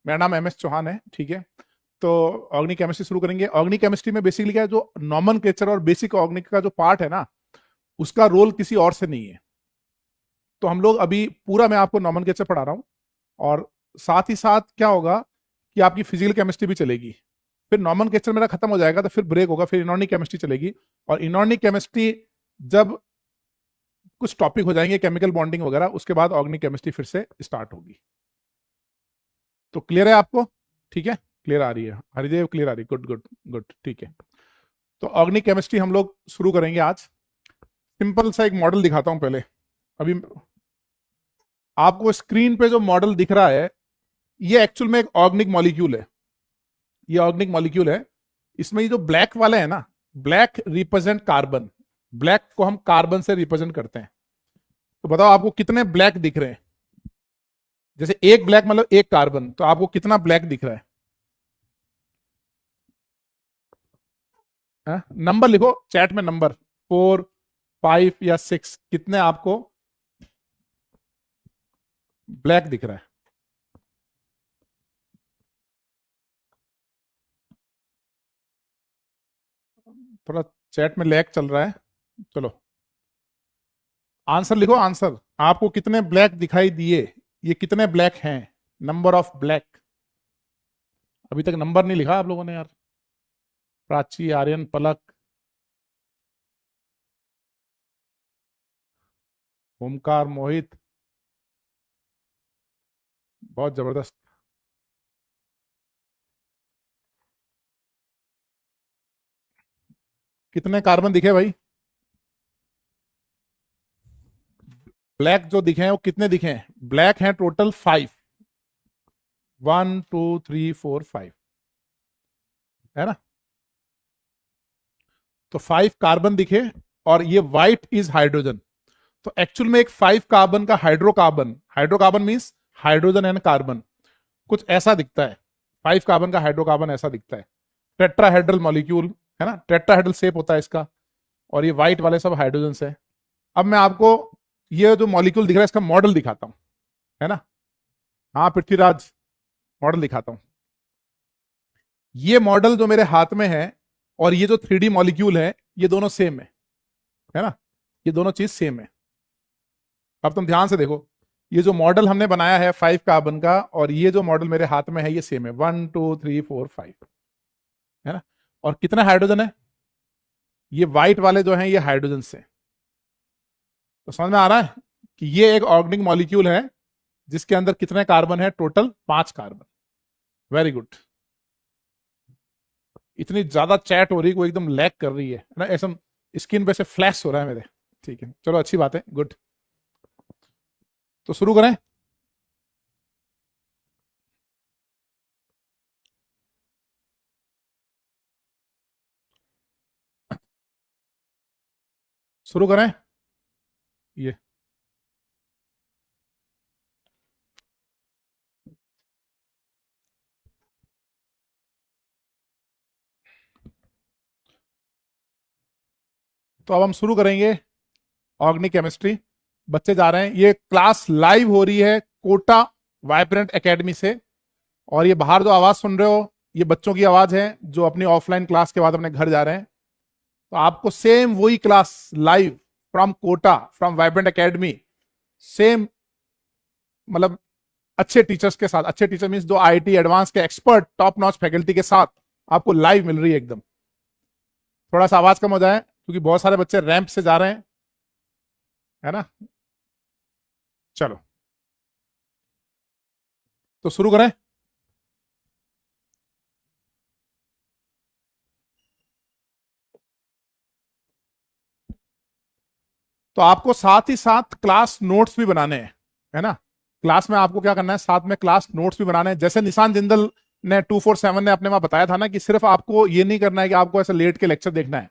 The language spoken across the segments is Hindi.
मेरा नाम MS चौहान है, ठीक है। तो ऑर्गेनिक केमिस्ट्री शुरू करेंगे। ऑर्गेनिक केमिस्ट्री में बेसिकली क्या है, जो नॉमेनक्लेचर और बेसिक ऑर्गेनिक का जो पार्ट है ना, उसका रोल किसी और से नहीं है। तो हम लोग अभी पूरा मैं आपको नॉमेनक्लेचर पढ़ा रहा हूँ, और साथ ही साथ क्या होगा कि आपकी फिजिकल केमिस्ट्री भी चलेगी। फिर नॉमेनक्लेचर मेरा खत्म हो जाएगा तो फिर ब्रेक होगा, फिर इनऑर्गेनिक केमिस्ट्री चलेगी। और इनऑर्गेनिक केमिस्ट्री जब कुछ टॉपिक हो जाएंगे केमिकल बॉन्डिंग वगैरह, उसके बाद ऑर्गेनिक केमिस्ट्री फिर से स्टार्ट होगी। तो क्लियर है आपको? ठीक है, क्लियर आ रही है हरिदेव, क्लियर आ रही है, गुड गुड गुड, ठीक है। तो ऑर्गेनिक केमिस्ट्री हम लोग शुरू करेंगे आज। सिंपल सा एक मॉडल दिखाता हूं पहले। अभी आपको स्क्रीन पे जो मॉडल दिख रहा है, ये एक्चुअल में एक ऑर्गेनिक मॉलिक्यूल है। ये ऑर्गेनिक मॉलिक्यूल है। इसमें ये जो ब्लैक वाले है ना, ब्लैक रिप्रेजेंट कार्बन। ब्लैक को हम कार्बन से रिप्रेजेंट करते हैं। तो बताओ आपको कितने ब्लैक दिख रहे हैं? जैसे एक ब्लैक मतलब एक कार्बन, तो आपको कितना ब्लैक दिख रहा है? नंबर लिखो चैट में, नंबर 4, 5 या 6, कितने आपको ब्लैक दिख रहा है? थोड़ा चैट में लैग चल रहा है। चलो आंसर लिखो, आंसर आपको कितने ब्लैक दिखाई दिए, ये कितने ब्लैक हैं, नंबर ऑफ ब्लैक। अभी तक नंबर नहीं लिखा आप लोगों ने यार। प्राची, आर्यन, पलक, ओमकार, मोहित, बहुत जबरदस्त। कितने कार्बन दिखे भाई? ब्लैक जो दिखे हैं वो कितने दिखे हैं? ब्लैक हैं टोटल 5। 1 2 3 4 5, है ना? तो 5 कार्बन दिखे, और ये व्हाइट इज हाइड्रोजन। तो एक्चुअल में एक 5 कार्बन का hydrocarbon, hydrocarbon means hydrogen and carbon, कुछ ऐसा दिखता है। 5 कार्बन का हाइड्रोकार्बन ऐसा दिखता है। टेट्राहेड्रल मॉलिक्यूल, है ना, टेट्राहेड्रल शेप होता है इसका। और ये व्हाइट वाले सब हाइड्रोजन है। अब मैं आपको ये जो मॉलिक्यूल दिख रहा है इसका मॉडल दिखाता हूं, है ना। हाँ पृथ्वीराज, मॉडल दिखाता हूं। ये मॉडल जो मेरे हाथ में है और ये जो 3D मॉलिक्यूल है, ये दोनों सेम है ना। ये दोनों चीज सेम है। अब तुम ध्यान से देखो, ये जो मॉडल हमने बनाया है 5 कार्बन का, और ये जो मॉडल मेरे हाथ में है, ये सेम है। 1 2 3 4 5, है ना। और कितने हाइड्रोजन है? ये व्हाइट वाले जो हैं ये हाइड्रोजन से। तो समझ में आ रहा है कि ये एक ऑर्गेनिक मॉलिक्यूल है जिसके अंदर कितने कार्बन है? Total 5 carbon. Very good. इतनी ज्यादा चैट हो रही है, वो एकदम लैग कर रही है ना, ऐसा स्क्रीन पे से फ्लैश हो रहा है मेरे। ठीक है, चलो अच्छी बात है, गुड। तो शुरू करें। शुरू करें ये। तो अब हम शुरू करेंगे ऑर्गेनिक केमिस्ट्री। बच्चे जा रहे हैं, ये क्लास लाइव हो रही है कोटा वाइब्रेंट एकेडमी से। और ये बाहर जो आवाज सुन रहे हो, ये बच्चों की आवाज है जो अपनी ऑफलाइन क्लास के बाद अपने घर जा रहे हैं। तो आपको सेम वही class live from Kota, from Vibrant Academy, same मतलब अच्छे टीचर्स के साथ। अच्छे टीचर मीन्स जो IIT एडवांस के एक्सपर्ट टॉप नॉच फैकल्टी के साथ आपको लाइव मिल रही है एकदम। थोड़ा सा आवाज कम हो जाए क्योंकि बहुत सारे बच्चे रैंप से जा रहे हैं, है ना। चलो तो शुरू करें। तो आपको साथ ही साथ क्लास नोट्स भी बनाने हैं, है ना। क्लास में आपको क्या करना है, साथ में क्लास नोट्स भी बनाने हैं। जैसे निशान जिंदल ने 247 ने अपने वहां बताया था ना, कि सिर्फ आपको ये नहीं करना है कि आपको ऐसे लेट के लेक्चर देखना है,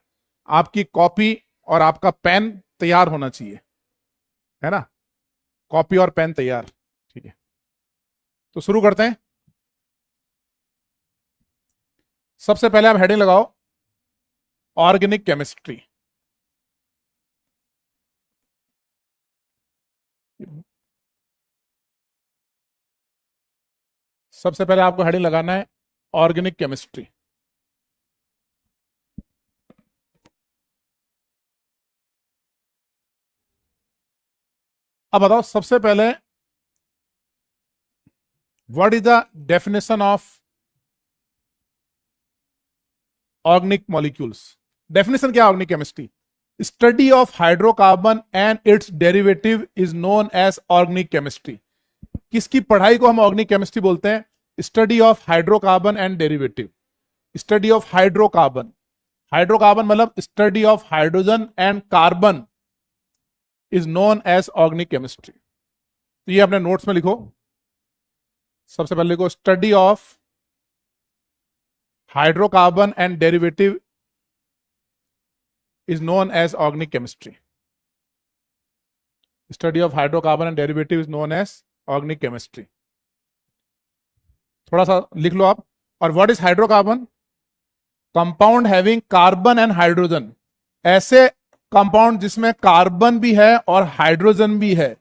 आपकी कॉपी और आपका पेन तैयार होना चाहिए, है ना। कॉपी और पेन तैयार, ठीक है। तो शुरू करते हैं। सबसे पहले आप हेडिंग लगाओ, ऑर्गेनिक केमिस्ट्री। सबसे पहले आपको हेडिंग लगाना है ऑर्गेनिक केमिस्ट्री। अब बताओ सबसे पहले what is the definition of organic molecules. Definition क्या है organic chemistry? Study of hydrocarbon and its derivative is known as organic chemistry. किसकी पढ़ाई को हम ऑर्गेनिक केमिस्ट्री बोलते हैं? Study of hydrocarbon and derivative. Study of hydrocarbon, hydrocarbon मतलब study of hydrogen and carbon is known as organic chemistry. तो ये अपने नोट्स में लिखो। सबसे पहले लिखो study of hydrocarbon and derivative is known as organic chemistry. Study of hydrocarbon and derivative is known as organic chemistry. थोड़ा सा लिख लो आप। और what is hydrocarbon? Compound having carbon and hydrogen. ऐसे कंपाउंड जिसमें कार्बन भी है और हाइड्रोजन भी है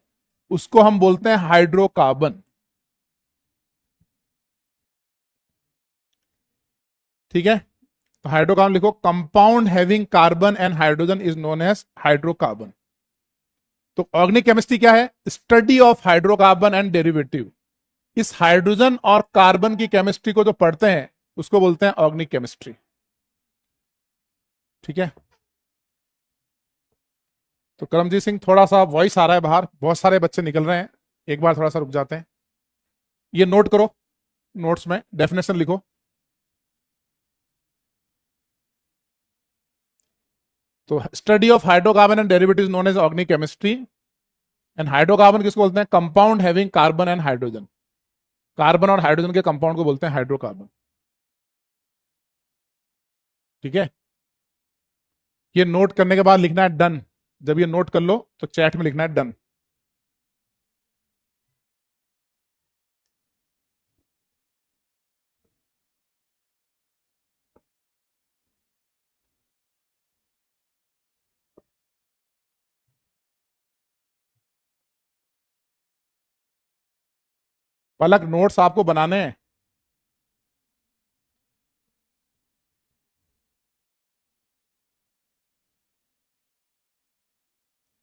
उसको हम बोलते हैं हाइड्रोकार्बन। ठीक है, तो हाइड्रोकार्बन लिखो, compound having carbon and hydrogen is known as hydrocarbon. तो ऑर्गेनिक केमिस्ट्री क्या है? Study of hydrocarbon and derivative. इस हाइड्रोजन और कार्बन की केमिस्ट्री को जो पढ़ते हैं उसको बोलते हैं ऑर्गेनिक केमिस्ट्री। ठीक है, तो करमजीत सिंह थोड़ा सा वॉइस आ रहा है बाहर, बहुत सारे बच्चे निकल रहे हैं, एक बार थोड़ा सा रुक जाते हैं। ये नोट करो, नोट्स में डेफिनेशन लिखो। तो study of hydrocarbon and derivatives known as organic chemistry. And hydrocarbon किसको बोलते हैं? Compound having carbon and hydrogen. Carbon और हाइड्रोजन के कंपाउंड को बोलते हैं हाइड्रोकार्बन। ठीक है, ये नोट करने के बाद लिखना है डन। जब ये नोट कर लो तो चैट में लिखना है डन। पलक नोट्स आपको बनाने हैं।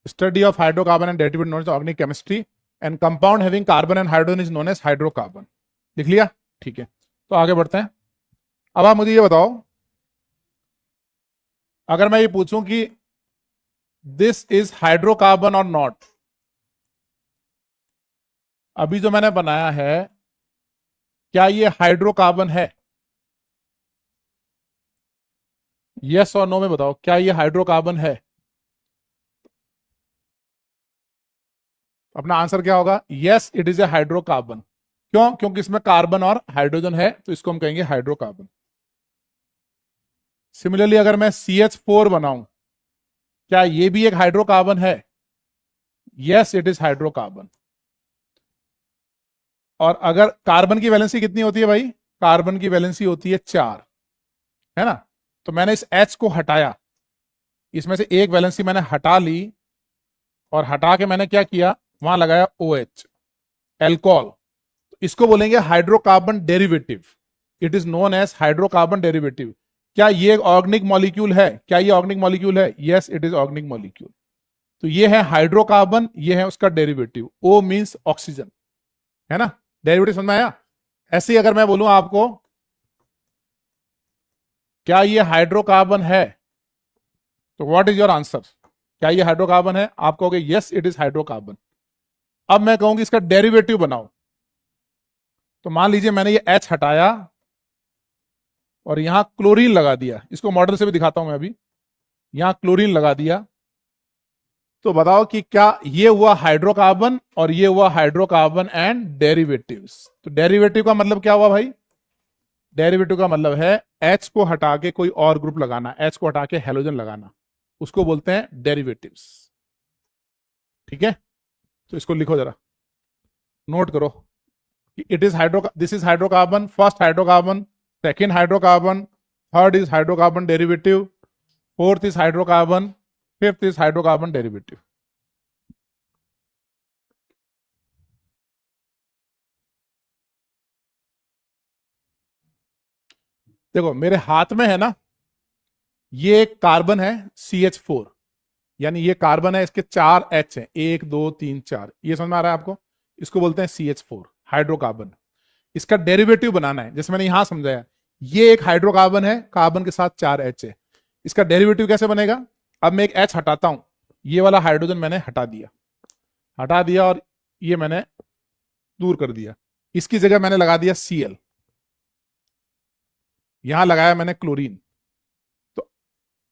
Study of hydrocarbon and derivative known as organic chemistry and compound having carbon and hydrogen is known as hydrocarbon. लिख लिया? ठीक है, तो आगे बढ़ते हैं। अब आप मुझे ये बताओ, अगर मैं ये पूछूं कि दिस इज हाइड्रोकार्बन और नॉट, अभी जो मैंने बनाया है क्या ये हाइड्रोकार्बन है? यस और नो में बताओ, क्या ये हाइड्रोकार्बन है? अपना आंसर क्या होगा? Yes it is a hydrocarbon. क्यों? क्योंकि इसमें कार्बन और हाइड्रोजन है तो इसको हम कहेंगे हाइड्रोकार्बन। सिमिलरली अगर मैं CH4 बनाऊं, क्या ये भी एक हाइड्रोकार्बन है? Yes it is hydrocarbon. और अगर कार्बन की वैलेंसी कितनी होती है भाई? कार्बन की वैलेंसी होती है 4, है ना? तो मैंने इस H को हटाया, इसमें से एक वैलेंसी मैंने हटा ली और हटा के मैंने क्या किया, वहां लगाया OH, एल्कोहल। तो इसको बोलेंगे hydrocarbon derivative. It is known as hydrocarbon derivative. क्या ये ऑर्गेनिक मॉलिक्यूल है? क्या ये ऑर्गेनिक मॉलिक्यूल है? Yes it is organic molecule. तो ये है हाइड्रोकार्बन, ये है उसका डेरिवेटिव। O मींस ऑक्सीजन, है ना? डेरिवेटिव समझ में आया? ऐसे ही अगर मैं बोलूं आपको क्या ये हाइड्रोकार्बन है, तो व्हाट इज योर आंसर? क्या ये हाइड्रोकार्बन है? आप कहोगे यस इट इज हाइड्रोकार्बन। अब मैं कहूंगी इसका डेरिवेटिव बनाओ, तो मान लीजिए मैंने ये H हटाया और यहां क्लोरीन लगा दिया। इसको मॉडल से भी दिखाता हूं मैं अभी। यहां क्लोरीन लगा दिया, तो बताओ कि क्या ये हुआ हाइड्रोकार्बन और ये हुआ हाइड्रोकार्बन एंड डेरिवेटिव्स। तो डेरिवेटिव का मतलब क्या हुआ भाई? डेरिवेटिव का मतलब है H को हटा के कोई और ग्रुप लगाना, H को हटा के हेलोजन लगाना, उसको बोलते हैं डेरिवेटिव्स। ठीक है, तो इसको लिखो जरा, नोट करो कि it is this is hydrocarbon, first hydrocarbon, second hydrocarbon, third is hydrocarbon derivative, fourth is hydrocarbon, fifth is hydrocarbon derivative. देखो मेरे हाथ में है ना, ये एक कार्बन है CH4, यानी ये कार्बन है, इसके 4 H हैं, 1 2 3 4, ये समझ में आ रहा है आपको? इसको बोलते हैं CH4 हाइड्रोकार्बन। इसका डेरिवेटिव बनाना है, जैसे मैंने यहां समझाया, ये एक हाइड्रोकार्बन है, कार्बन के साथ 4 H है, इसका डेरिवेटिव कैसे बनेगा? अब मैं एक H हटाता हूं, ये वाला हाइड्रोजन मैंने हटा दिया और ये मैंने दूर कर दिया, इसकी जगह मैंने लगा दिया Cl, यहां लगाया मैंने क्लोरीन, तो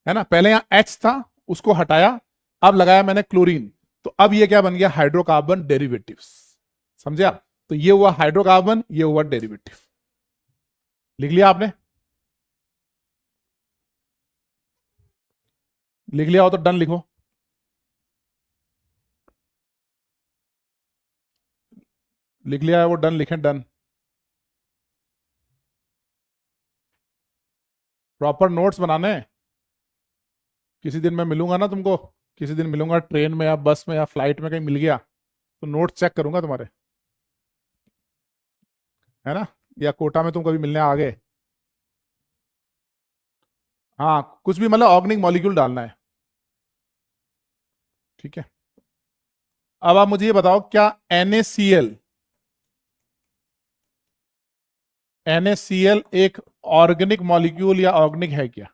है ना, पहले यहां H था उसको हटाया, अब लगाया मैंने क्लोरीन, तो अब ये क्या बन गया? Hydrocarbon derivatives. समझे आप? तो ये हुआ हाइड्रोकार्बन, ये हुआ डेरिवेटिव। लिख लिया आपने? लिख लिया हो तो डन लिखो। लिख लिया है वो डन लिखें, डन। प्रॉपर नोट्स बनाने हैं। किसी दिन मैं मिलूंगा ना तुमको, किसी दिन मिलूंगा ट्रेन में या बस में या फ्लाइट में, कहीं मिल गया तो नोट्स चेक करूंगा तुम्हारे, है ना? या कोटा में तुम कभी मिलने आ गए, हाँ कुछ भी, मतलब ऑर्गेनिक मॉलिक्यूल डालना है, ठीक है? अब आप मुझे ये बताओ, क्या NaCl एक ऑर्गेनिक मॉलिक्यूल या ऑर्गेनिक है क्या?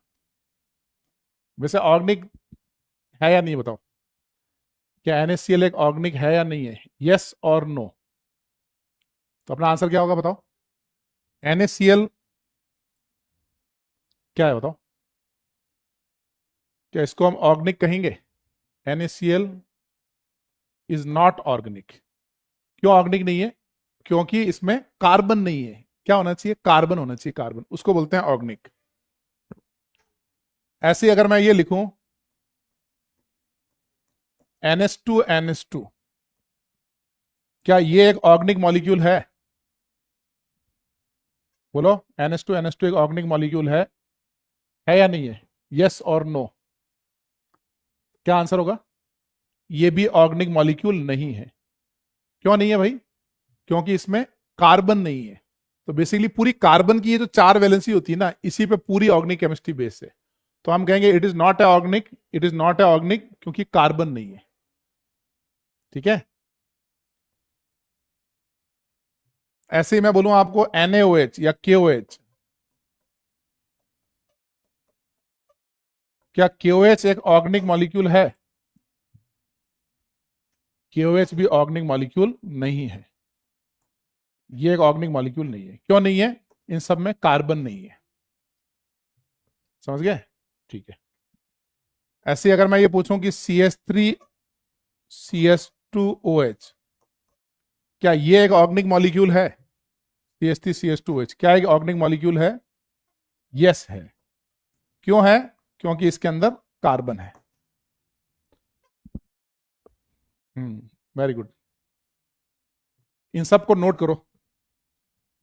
वैसे ऑर्गेनिक है या नहीं, बताओ? क्या NaCl एक ऑर्गेनिक है या नहीं है? यस और नो? तो अपना आंसर क्या होगा बताओ? NaCl क्या है बताओ? क्या इसको हम ऑर्गेनिक कहेंगे? NaCl is not organic. क्यों ऑर्गेनिक नहीं है? क्योंकि इसमें कार्बन नहीं है। क्या होना चाहिए? कार्बन होना चाहिए, कार्बन, उसको बोलते हैं ऑर्गेनिक। ऐसे अगर मैं ये लिखूं NH2NH2, क्या ये एक ऑर्गेनिक मॉलिक्यूल है? बोलो, NH2NH2 एक ऑर्गेनिक मॉलिक्यूल है या नहीं है? यस और नो? क्या आंसर होगा? ये भी ऑर्गेनिक मॉलिक्यूल नहीं है। क्यों नहीं है भाई? क्योंकि इसमें कार्बन नहीं है। तो बेसिकली पूरी कार्बन की ये जो 4 वैलेंसी होती है ना, इसी पे पूरी ऑर्गेनिक केमिस्ट्री बेस है। तो हम कहेंगे it is not a organic, it is not a organic क्योंकि कार्बन नहीं है। ठीक है? ऐसे ही मैं बोलूं आपको NaOH या KOH, क्या KOH एक ऑर्गेनिक मॉलिक्यूल है? KOH भी ऑर्गेनिक मॉलिक्यूल नहीं है। ये एक ऑर्गेनिक मॉलिक्यूल नहीं है। क्यों नहीं है? इन सब में कार्बन नहीं है। समझ गए? ठीक है। ऐसे अगर मैं ये पूछूं कि CH3CH2OH, क्या ये एक ऑर्गेनिक मॉलिक्यूल है? CH3CH2OH क्या एक ऑर्गेनिक मॉलिक्यूल है? यस है। क्यों है? क्योंकि इसके अंदर कार्बन है। Very good. इन सबको नोट करो,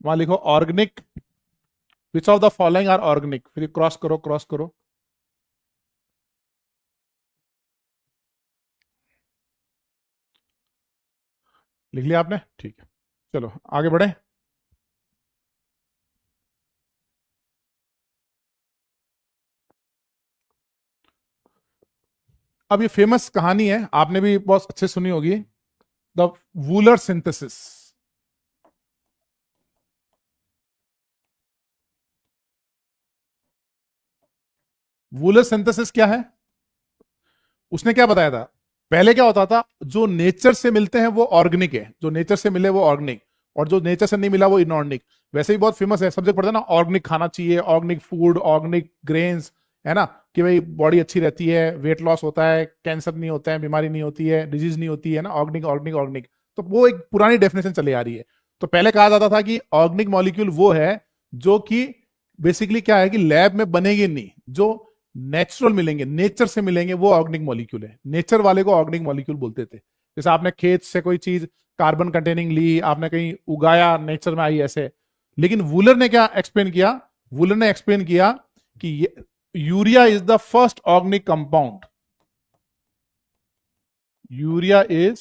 वहां लिखो organic, which of the following are organic, फिर क्रॉस करो, क्रॉस करो। लिख लिया आपने? ठीक है, चलो आगे बढ़े। अब ये फेमस कहानी है, आपने भी बहुत अच्छे सुनी होगी, the Wular synthesis. Wular synthesis क्या है? उसने क्या बताया था? पहले क्या होता था, जो नेचर से मिलते हैं वो ऑर्गेनिक है, जो नेचर से मिले वो ऑर्गेनिक, और जो नेचर से नहीं मिला वो इनऑर्गेनिक। वैसे ही बहुत फेमस है, सब्जेक्ट पढ़ता है ना, ऑर्गेनिक खाना चाहिए, ऑर्गेनिक फूड, ऑर्गेनिक ग्रेन्स, है ना, कि भाई बॉडी अच्छी रहती है, वेट लॉस होता है, कैंसर नहीं होता है, बीमारी नहीं होती है, डिजीज नहीं होती है ना, ऑर्गेनिक ऑर्गेनिक ऑर्गेनिक। तो वो एक पुरानी डेफिनेशन चली आ रही है। तो पहले कहा जाता था कि ऑर्गेनिक मॉलिक्यूल वो है जो कि बेसिकली क्या है कि लैब में बनेगी नहीं, जो नेचुरल मिलेंगे, नेचर से मिलेंगे, वो ऑर्गेनिक मॉलिक्यूल है। नेचर वाले को ऑर्गेनिक मॉलिक्यूल बोलते थे। जैसे आपने खेत से कोई चीज कार्बन कंटेनिंग ली, आपने कहीं उगाया, नेचर में आई, ऐसे। लेकिन वूलर ने क्या एक्सप्लेन किया? वूलर ने एक्सप्लेन किया कि urea is the first organic compound, urea is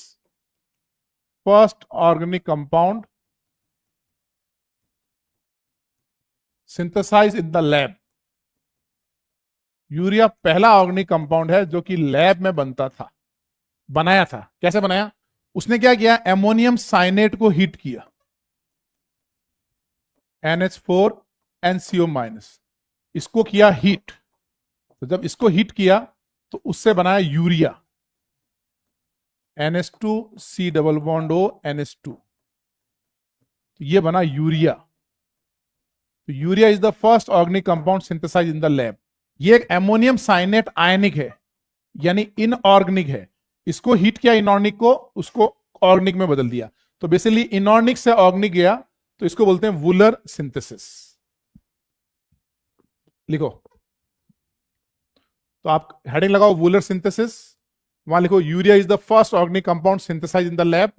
first organic compound synthesize in the lab. Urea पहला ऑर्गेनिक कंपाउंड है जो कि लैब में बनाया था। कैसे बनाया? उसने क्या किया? एमोनियम साइनेट को हीट किया, NH4NCO-, इसको किया हीट। तो जब इसको हीट किया तो उससे बनाया यूरिया, NH2C+O NH2, तो ये बना यूरिया। तो urea is the first organic compound synthesize in the lab. ये एक एमोनियम साइनेट आयनिक है, यानी इनऑर्गेनिक है। इसको हीट किया इनऑर्गेनिक को, उसको ऑर्गेनिक में बदल दिया। तो बेसिकली इनऑर्गेनिक से ऑर्गेनिक गया, तो इसको बोलते हैं वुलर सिंथेसिस। लिखो, तो आप हेडिंग लगाओ वुलर सिंथेसिस, वहां लिखो urea is the first organic compound synthesize in the lab,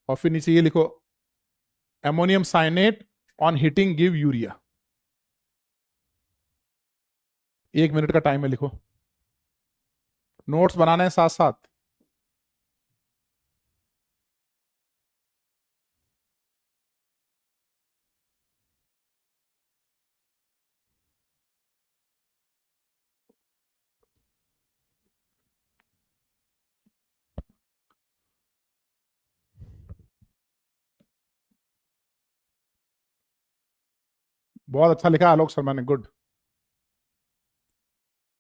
और फिर नीचे ये लिखो ammonium cyanate on heating give urea. 1 minute का टाइम है, लिखो। नोट्स बनाने हैं साथ साथ। बहुत अच्छा लिखा आलोक शर्मा ने, good.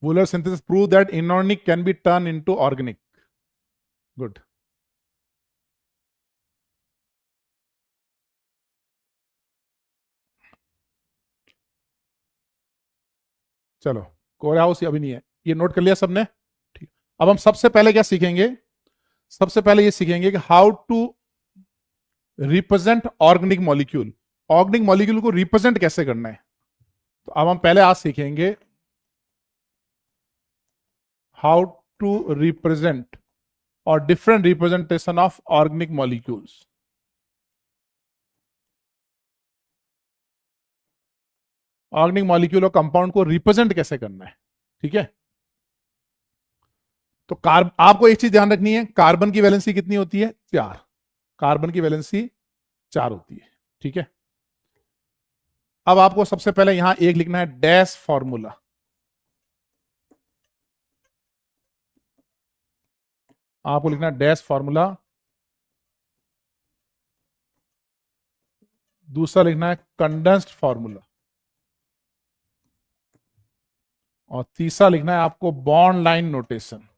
Wooler synthesis prove that inorganic can be turned into organic. Good. चलो, कोर हाउस अभी नहीं है, ये नोट कर लिया सबने? ठीक। अब हम सबसे पहले क्या सीखेंगे? सबसे पहले ये सीखेंगे कि how to represent organic molecule. Organic molecule को रिप्रेजेंट कैसे करना है, तो अब हम पहले आज सीखेंगे हाउ टू रिप्रेजेंट और different representation of organic molecules. Organic molecule और कंपाउंड को रिप्रेजेंट कैसे करना है, ठीक है? तो आपको एक चीज ध्यान रखनी है, कार्बन की वैलेंसी कितनी होती है? 4। कार्बन की वैलेंसी 4 होती है, ठीक है? अब आपको सबसे पहले यहां एक लिखना है डैश फॉर्मूला। आपको लिखना है डैश फॉर्मूला। दूसरा लिखना है कंडेंस्ड फॉर्मूला, और तीसरा लिखना है आपको बॉन्ड लाइन नोटेशन।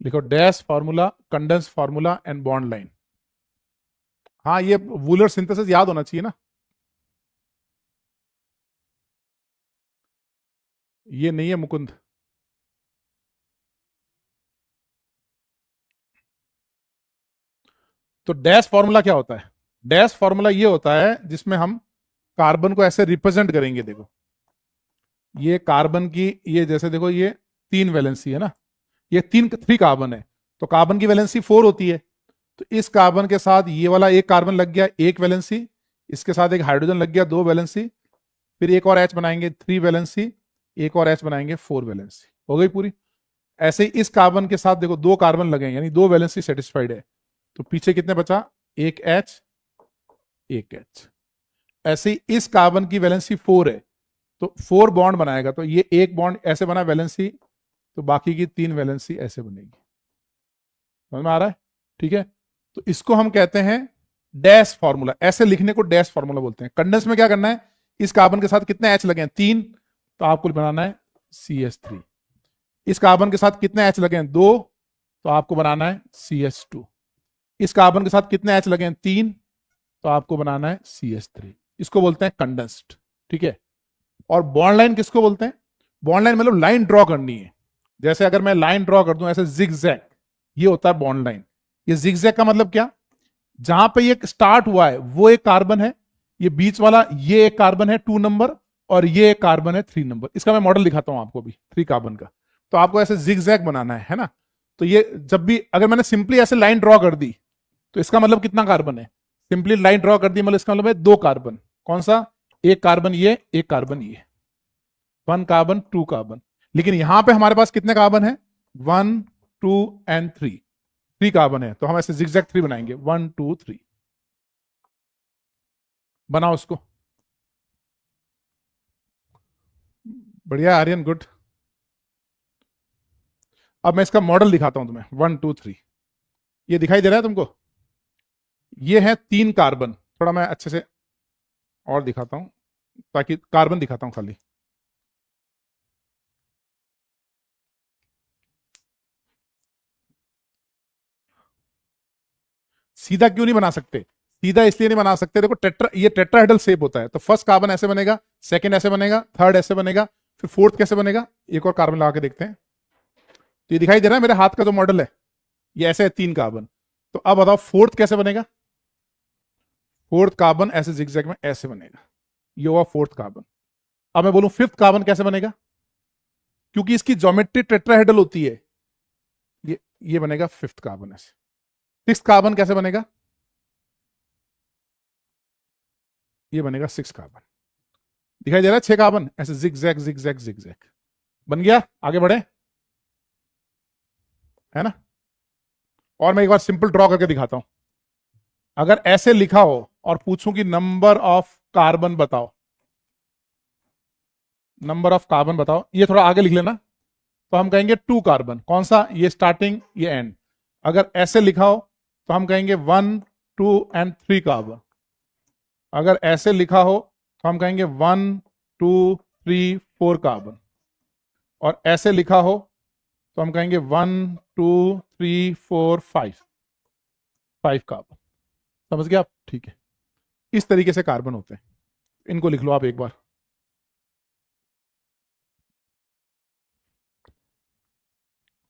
लिखो dash formula, condensed formula and bond line. हाँ, ये वूलर सिंथेसिस याद होना चाहिए ना। ये नहीं है मुकुंद। तो डैश फॉर्मूला क्या होता है? डैश फॉर्मूला ये होता है जिसमें हम कार्बन को ऐसे रिप्रेजेंट करेंगे। देखो, ये कार्बन की, ये जैसे देखो ये 3 वैलेंसी है ना, ये 3 कार्बन है, तो कार्बन की वैलेंसी 4 होती है। तो इस कार्बन के साथ ये वाला एक कार्बन लग गया, 1 वैलेंसी। इसके साथ एक हाइड्रोजन लग गया, 2 वैलेंसी। फिर एक और H बनाएंगे, 3 वैलेंसी। एक और H बनाएंगे, 4 वैलेंसी। हो गई पूरी। ऐसे ही इस कार्बन के साथ देखो 2 कार्बन लगे, यानी 2 वैलेंसी सेटिस्फाइड है। तो पीछे कितने बचा? 1 H, 1 H। ऐसे ही इस कार्बन की वैलेंसी 4 है, तो 4 बॉन्ड बनाएगा। तो ये एक बॉन्ड ऐसे बना वैलेंसी, तो बाकी की 3 वैलेंसी ऐसे बनेगी। समझ में आ रहा है? ठीक है। तो इसको हम कहते हैं डैश फॉर्मूला। ऐसे लिखने को डैश फॉर्मूला बोलते हैं। कंडेंस में क्या करना है? इस कार्बन के साथ कितने H लगे हैं? 3, तो आपको बनाना है CH3। इस कार्बन के साथ कितने H लगे हैं? 2, तो आपको बनाना है CH2। इस कार्बन के साथ कितने H लगे हैं? 3, तो आपको बनाना है CH3। इसको बोलते हैं कंडेंस्ड, ठीक है। और बॉन्ड लाइन किसको बोलते हैं? बॉन्ड लाइन मतलब लाइन ड्रॉ करनी है। जैसे अगर मैं लाइन ड्रॉ कर दूं ऐसे जिगजैग, ये होता है बॉन्ड लाइन। ये जिगजैग का मतलब क्या? जहां पे ये स्टार्ट हुआ है वो एक कार्बन है, ये बीच वाला ये एक कार्बन है 2 नंबर, और ये एक कार्बन है 3 नंबर। इसका मैं मॉडल दिखाता हूं आपको भी 3 कार्बन का। तो आपको ऐसे जिगजैग बनाना है ना। तो ये जब भी अगर मैंने सिंपली ऐसे लाइन ड्रॉ कर दी, तो इसका मतलब कितना कार्बन है? सिंपली लाइन ड्रॉ कर दी मतलब इसका मतलब है 2 कार्बन। कौन सा? एक कार्बन ये, एक कार्बन ये, 1 कार्बन 2 कार्बन। लेकिन यहां पे हमारे पास कितने कार्बन है? 1 2 एंड 3 कार्बन है। तो हम ऐसे जिगजैग 3 बनाएंगे, 1 2 3। बनाओ उसको। बढ़िया आर्यन, गुड। अब मैं इसका मॉडल दिखाता हूं तुम्हें, 1 2 3। ये दिखाई दे रहा है तुमको? ये है 3 कार्बन। थोड़ा मैं अच्छे से और दिखाता हूं, ताकि कार्बन दिखाता हूं खाली। सीधा क्यों नहीं बना सकते? सीधा इसलिए नहीं बना सकते, देखो ये टेट्राहेड्रल शेप होता है, तो फर्स्ट कार्बन ऐसे बनेगा, सेकंड ऐसे बनेगा, थर्ड ऐसे बनेगा, फिर फोर्थ कैसे बनेगा? एक और कार्बन लगा के देखते हैं। तो ये दिखाई दे रहा है मेरे हाथ का जो मॉडल है, ये ऐसे है 3 कार्बन। तो अब बताओ फोर्थ कैसे बनेगा? फोर्थ कार्बन ऐसे जिगजैग में ऐसे बनेगा, ये हुआ फोर्थ कार्बन। अब मैं बोलूं फिफ्थ कार्बन कैसे बनेगा? क्योंकि इसकी ज्योमेट्री टेट्राहेड्रल होती है, ये बनेगा फिफ्थ कार्बन ऐसे। सिक्स कार्बन कैसे बनेगा? ये बनेगा सिक्स कार्बन। दिखाई दे रहा है 6 कार्बन ऐसे जिगजैग जिगजैग जिगजैग बन गया। आगे बढ़े, है ना? और मैं एक बार सिंपल ड्रॉ करके दिखाता हूं। अगर ऐसे लिखा हो और पूछूं कि नंबर ऑफ कार्बन बताओ, नंबर ऑफ कार्बन बताओ, ये थोड़ा आगे लिख लेना, तो हम कहेंगे 2 कार्बन। कौन सा? ये स्टार्टिंग, ये एंड। अगर ऐसे लिखा हो तो हम कहेंगे 1 2 एंड 3 कार्बन। अगर ऐसे लिखा हो तो हम कहेंगे 1 2 3 4 कार्बन। और ऐसे लिखा हो तो हम कहेंगे 1 2 3 4 5, 5 कार्बन। समझ गया आप? ठीक है, इस तरीके से कार्बन होते हैं। इनको लिख लो आप एक बार,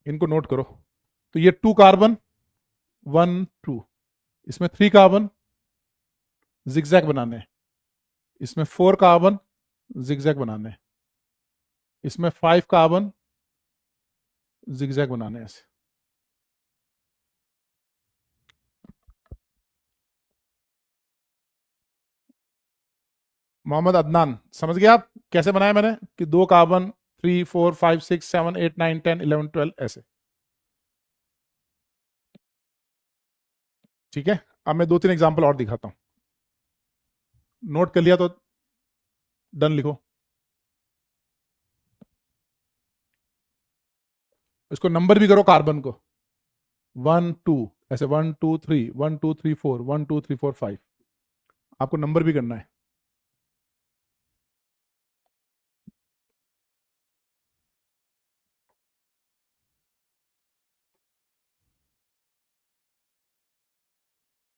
इनको नोट करो। तो ये 2 कार्बन, 1 2, इसमें 3 कार्बन जिगजैग बनाने हैं, इसमें 4 कार्बन जिगजैग बनाने हैं, इसमें 5 कार्बन जिगजैग बनाने हैं ऐसे। मोहम्मद अदनान, समझ गए आप कैसे बनाया मैंने? कि 2 कार्बन, 3 4 5 6 7 8 9 10 11 12 ऐसे। ठीक है, अब मैं 2 3 एग्जांपल और दिखाता हूं। नोट कर लिया तो डन लिखो। इसको नंबर भी करो कार्बन को, 1 2 ऐसे, 1 2 3, 1 2 3 4, 1 2 3 4 5। आपको नंबर भी करना है।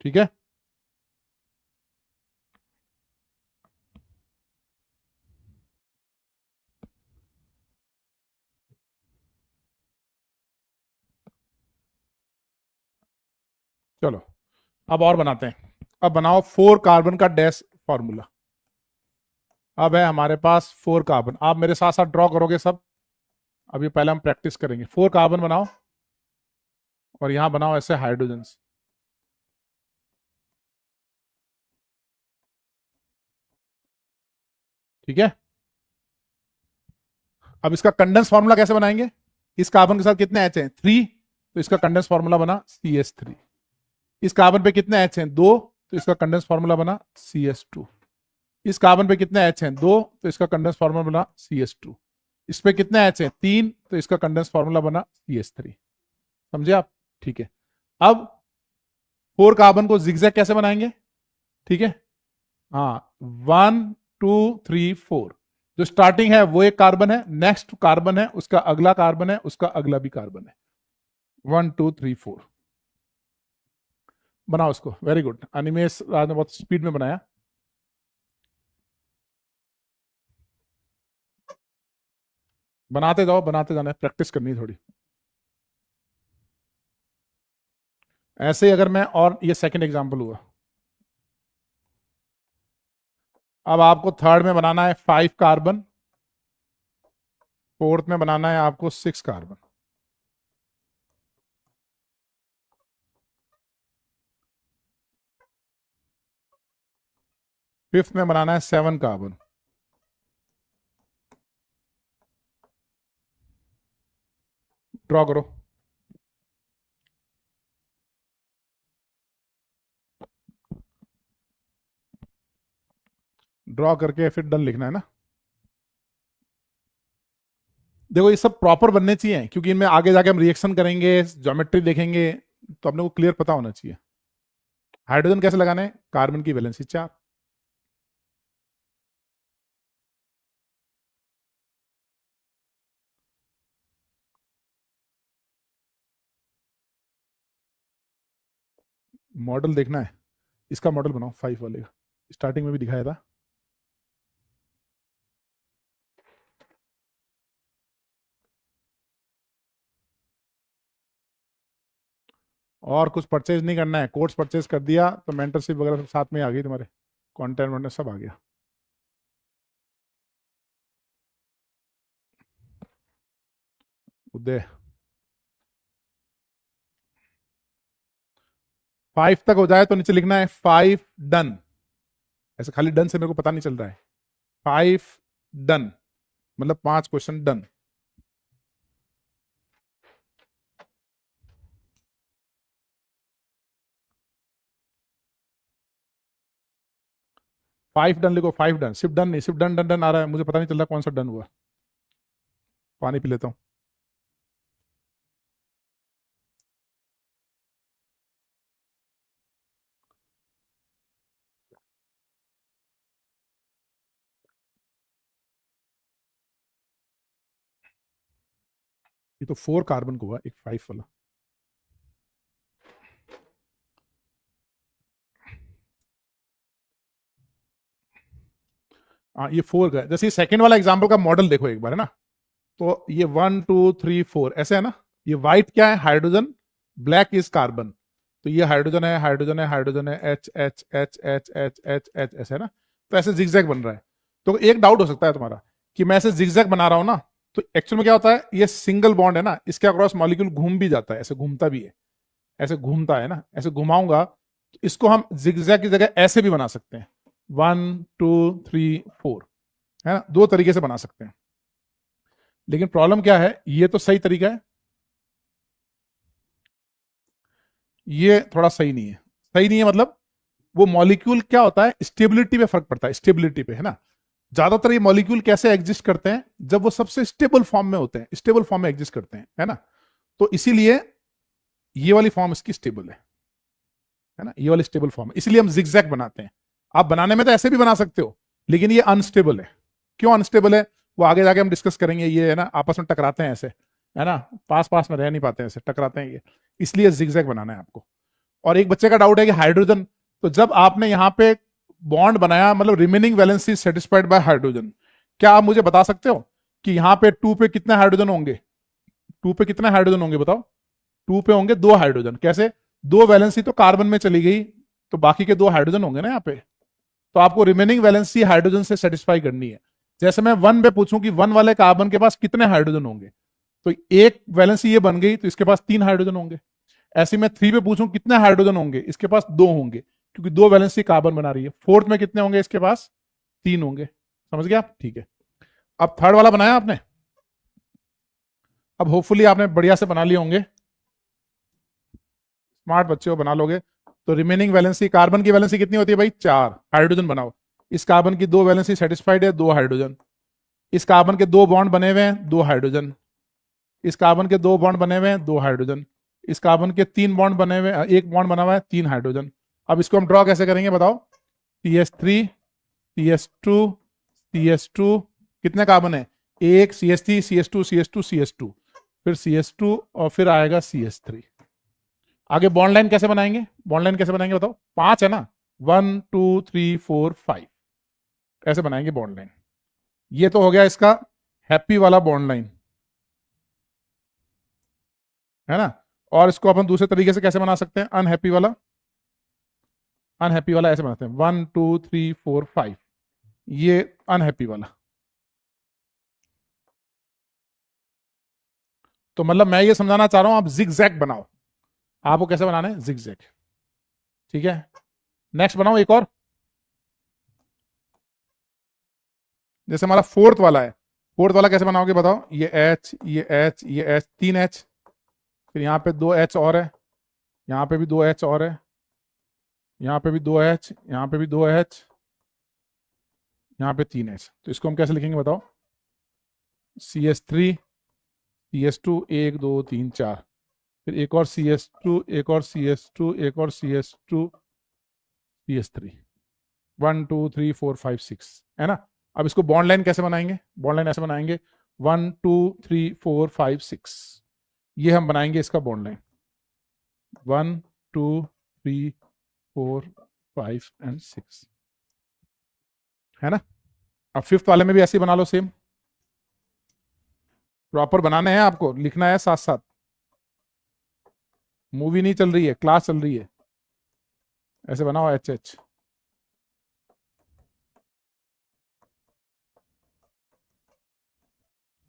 ठीक है, चलो अब और बनाते हैं। अब बनाओ 4 कार्बन का डैश फॉर्मूला। अब है हमारे पास 4 कार्बन, आप मेरे साथ साथ ड्रॉ करोगे सब। अभी पहले हम प्रैक्टिस करेंगे। 4 कार्बन बनाओ और यहां बनाओ ऐसे हाइड्रोजन। ठीक है, अब इसका कंडेंस फार्मूला कैसे बनाएंगे? इस कार्बन के साथ कितने एच हैं? 3, तो इसका कंडेंस फार्मूला बना CH3। इस कार्बन पे कितने एच हैं? 2, तो इसका कंडेंस फार्मूला बना CS2। इस कार्बन पे कितने एच हैं? 2, तो इसका कंडेंस फार्मूला बना CS2। इस पे कितने एच हैं? 3, तो इसका कंडेंस फार्मूला बना CH3। समझे आप? ठीक है, अब 4 कार्बन को जिगजैग कैसे बनाएंगे? ठीक है, हाँ, 1 2 3 4, जो स्टार्टिंग है वो एक कार्बन है, नेक्स्ट कार्बन है, उसका अगला कार्बन है, उसका अगला भी कार्बन है। 1 2 3 4 बनाओ उसको। वेरी गुड अनिमेश, आज ने बहुत स्पीड में बनाया। बनाते जाओ, बनाते जाना, प्रैक्टिस करनी है थोड़ी। ऐसे ही अगर मैं, और ये सेकंड एग्जांपल हुआ। अब आपको थर्ड में बनाना है 5 कार्बन, फोर्थ में बनाना है आपको 6 कार्बन, फिफ्थ में बनाना है 7 कार्बन। ड्रॉ करो। ड्रॉ करके फिर डन लिखना है ना। देखो ये सब प्रॉपर बनने चाहिए, क्योंकि इनमें आगे जाके हम रिएक्शन करेंगे, ज्योमेट्री देखेंगे, तो अपने को क्लियर पता होना चाहिए। हाइड्रोजन कैसे लगाना है, कार्बन की वैलेंसी 4। मॉडल देखना है, इसका मॉडल बनाओ 5 वाले का, स्टार्टिंग में भी दिखाया था। और कुछ परचेज नहीं करना है, कोर्स परचेज कर दिया तो मेंटरशिप वगैरह सब साथ में आ गई, तुम्हारे कंटेंट वॉन्टेंट सब आ गया। उदय 5 तक हो जाए तो नीचे लिखना है 5 डन। ऐसे खाली डन से मेरे को पता नहीं चल रहा है। 5 डन मतलब 5 क्वेश्चन डन। फाइव डन लिखो, 5 डन, सिर्फ डन नहीं, सिर्फ डन डन डन आ रहा है, मुझे पता नहीं चल रहा कौन सा डन हुआ। पानी पी लेता हूँ। ये तो 4 कार्बन को हुआ, एक 5 वाला। हाँ ये 4 का है। जैसे सेकंड वाला एग्जाम्पल का मॉडल देखो एक बार, है ना। तो ये 1 2 3 4 ऐसे है ना। ये व्हाइट क्या है, हाइड्रोजन, ब्लैक इज कार्बन। तो ये हाइड्रोजन है, हाइड्रोजन है, हाइड्रोजन है, H H H H H H H ऐसे है ना। तो ऐसे जिगजैग बन रहा है। तो एक डाउट हो सकता है तुम्हारा कि मैं ऐसे जिगजैग बना रहा हूं ना, तो एक्चुअल में क्या होता है, ये सिंगल बॉन्ड है ना, इसके अक्रॉस मॉलिक्यूल घूम भी जाता है, ऐसे घूमता भी है, ऐसे घूमता है ना, ऐसे घुमाऊंगा तो इसको हम जिगजैग की जगह ऐसे भी बना सकते हैं, 1 2 3 4, है ना, दो तरीके से बना सकते हैं। लेकिन प्रॉब्लम क्या है, ये तो सही तरीका है, ये थोड़ा सही नहीं है। सही नहीं है मतलब वो मॉलिक्यूल क्या होता है, स्टेबिलिटी पे फर्क पड़ता है, स्टेबिलिटी पे, है ना। ज्यादातर ये मॉलिक्यूल कैसे एग्जिस्ट करते हैं, जब वो सबसे स्टेबल फॉर्म में होते हैं, स्टेबल फॉर्म में एग्जिस्ट करते हैं, है ना। तो इसीलिए ये वाली फॉर्म इसकी स्टेबल है ना, ये वाली स्टेबल फॉर्म है, इसलिए हम जिगजैग बनाते हैं। आप बनाने में तो ऐसे भी बना सकते हो, लेकिन ये अनस्टेबल है। क्यों अनस्टेबल है, वो आगे जाके हम डिस्कस करेंगे। ये है ना, आपस में टकराते हैं ऐसे, है ना, पास पास में रह नहीं पाते हैं, ऐसे टकराते हैं ये, इसलिए जिगजैग बनाना है आपको। और एक बच्चे का डाउट है कि हाइड्रोजन, तो जब आपने यहाँ पे बॉन्ड बनाया, मतलब remaining valency satisfied by hydrogen, क्या आप मुझे बता सकते हो कि यहाँ पे 2 पे कितने हाइड्रोजन होंगे, 2 पे कितने हाइड्रोजन होंगे बताओ। 2 पे होंगे 2 हाइड्रोजन, कैसे, 2 वैलेंसी तो कार्बन में चली गई, तो बाकी के 2 हाइड्रोजन होंगे ना यहाँ पे। तो आपको रिमेनिंग वैलेंसी हाइड्रोजन से सेटिस्फाई करनी है। जैसे मैं 1 पे पूछूं कि 1 वाले कार्बन के पास कितने हाइड्रोजन होंगे, तो एक वैलेंसी ये बन गई, तो इसके पास 3 हाइड्रोजन होंगे। ऐसे मैं 3 पे पूछूं कितने हाइड्रोजन होंगे, इसके पास 2 होंगे, क्योंकि 2 वैलेंसी कार्बन बना रही है। फोर्थ में कितने होंगे, इसके पास 3 होंगे। समझ गया आप, ठीक है। अब थर्ड वाला बनाया आपने, अब होपफुली आपने बढ़िया से बना लिए होंगे, स्मार्ट बच्चे हो, बना लोगे। तो रिमेनिंग वैलेंसी, कार्बन की वैलेंसी कितनी होती है भाई, 4, हाइड्रोजन बनाओ। इस कार्बन की 2 वैलेंसी सेटिस्फाइड है, 2 हाइड्रोजन। इस कार्बन के 2 बॉन्ड बने हुए हैं, 2 हाइड्रोजन। इस कार्बन के 2 बॉन्ड बने हुए हैं, 2 हाइड्रोजन। इस कार्बन के 3 बॉन्ड बने हुए हैं, 1 बॉन्ड बना हुआ है, 3 हाइड्रोजन। अब इसको हम ड्रॉ कैसे करेंगे बताओ, CH3 CH2 CH2, कितने कार्बन है, एक, CH3 CH2 CH2 CH2, फिर CH2 और फिर आएगा CH3। आगे बॉन्ड लाइन कैसे बनाएंगे, बॉन्ड लाइन कैसे बनाएंगे बताओ, 5 है ना, 1 2 3 4 5 ऐसे बनाएंगे बॉन्ड लाइन। ये तो हो गया इसका हैप्पी वाला बॉन्ड लाइन, है ना। और इसको अपन दूसरे तरीके से कैसे बना सकते हैं, अनहैप्पी वाला, अनहैप्पी वाला ऐसे बनाते हैं, 1 2 3 4 5, ये अनहैप्पी वाला। तो मतलब मैं ये समझाना चाह रहा हूं, आप जिग जैग बनाओ। आपको कैसे बनाना है, जिग जैग, ठीक है। नेक्स्ट बनाओ एक और, जैसे हमारा फोर्थ वाला है। फोर्थ वाला कैसे बनाओगे बताओ, ये एच, ये एच, ये एच, 3 एच, फिर यहाँ पे 2 एच और है, यहाँ पे भी 2 एच और है, यहाँ पे भी 2 एच, यहाँ पे भी 2 एच, यहाँ पे 3 H, तो इसको हम कैसे लिखेंगे बताओ? CH3 CH2 1 2 3 4, फिर एक और CH2 एक और CH2 एक और CH2 CH3, 1 2 3 4 5 6, है ना? अब इसको बॉन्ड लाइन कैसे बनाएंगे? बॉन्ड लाइन ऐसे बनाएंगे 1 2 3 4 5 6, ये हम बनाएंगे इसका बॉन्ड लाइन 1 2 3 4 5 एंड 6, है ना? अब फिफ्थ वाले में भी ऐसे ही बना लो, सेम प्रॉपर बनाने हैं, आपको लिखना है साथ साथ। मूवी नहीं चल रही है, क्लास चल रही है। ऐसे बनाओ HH,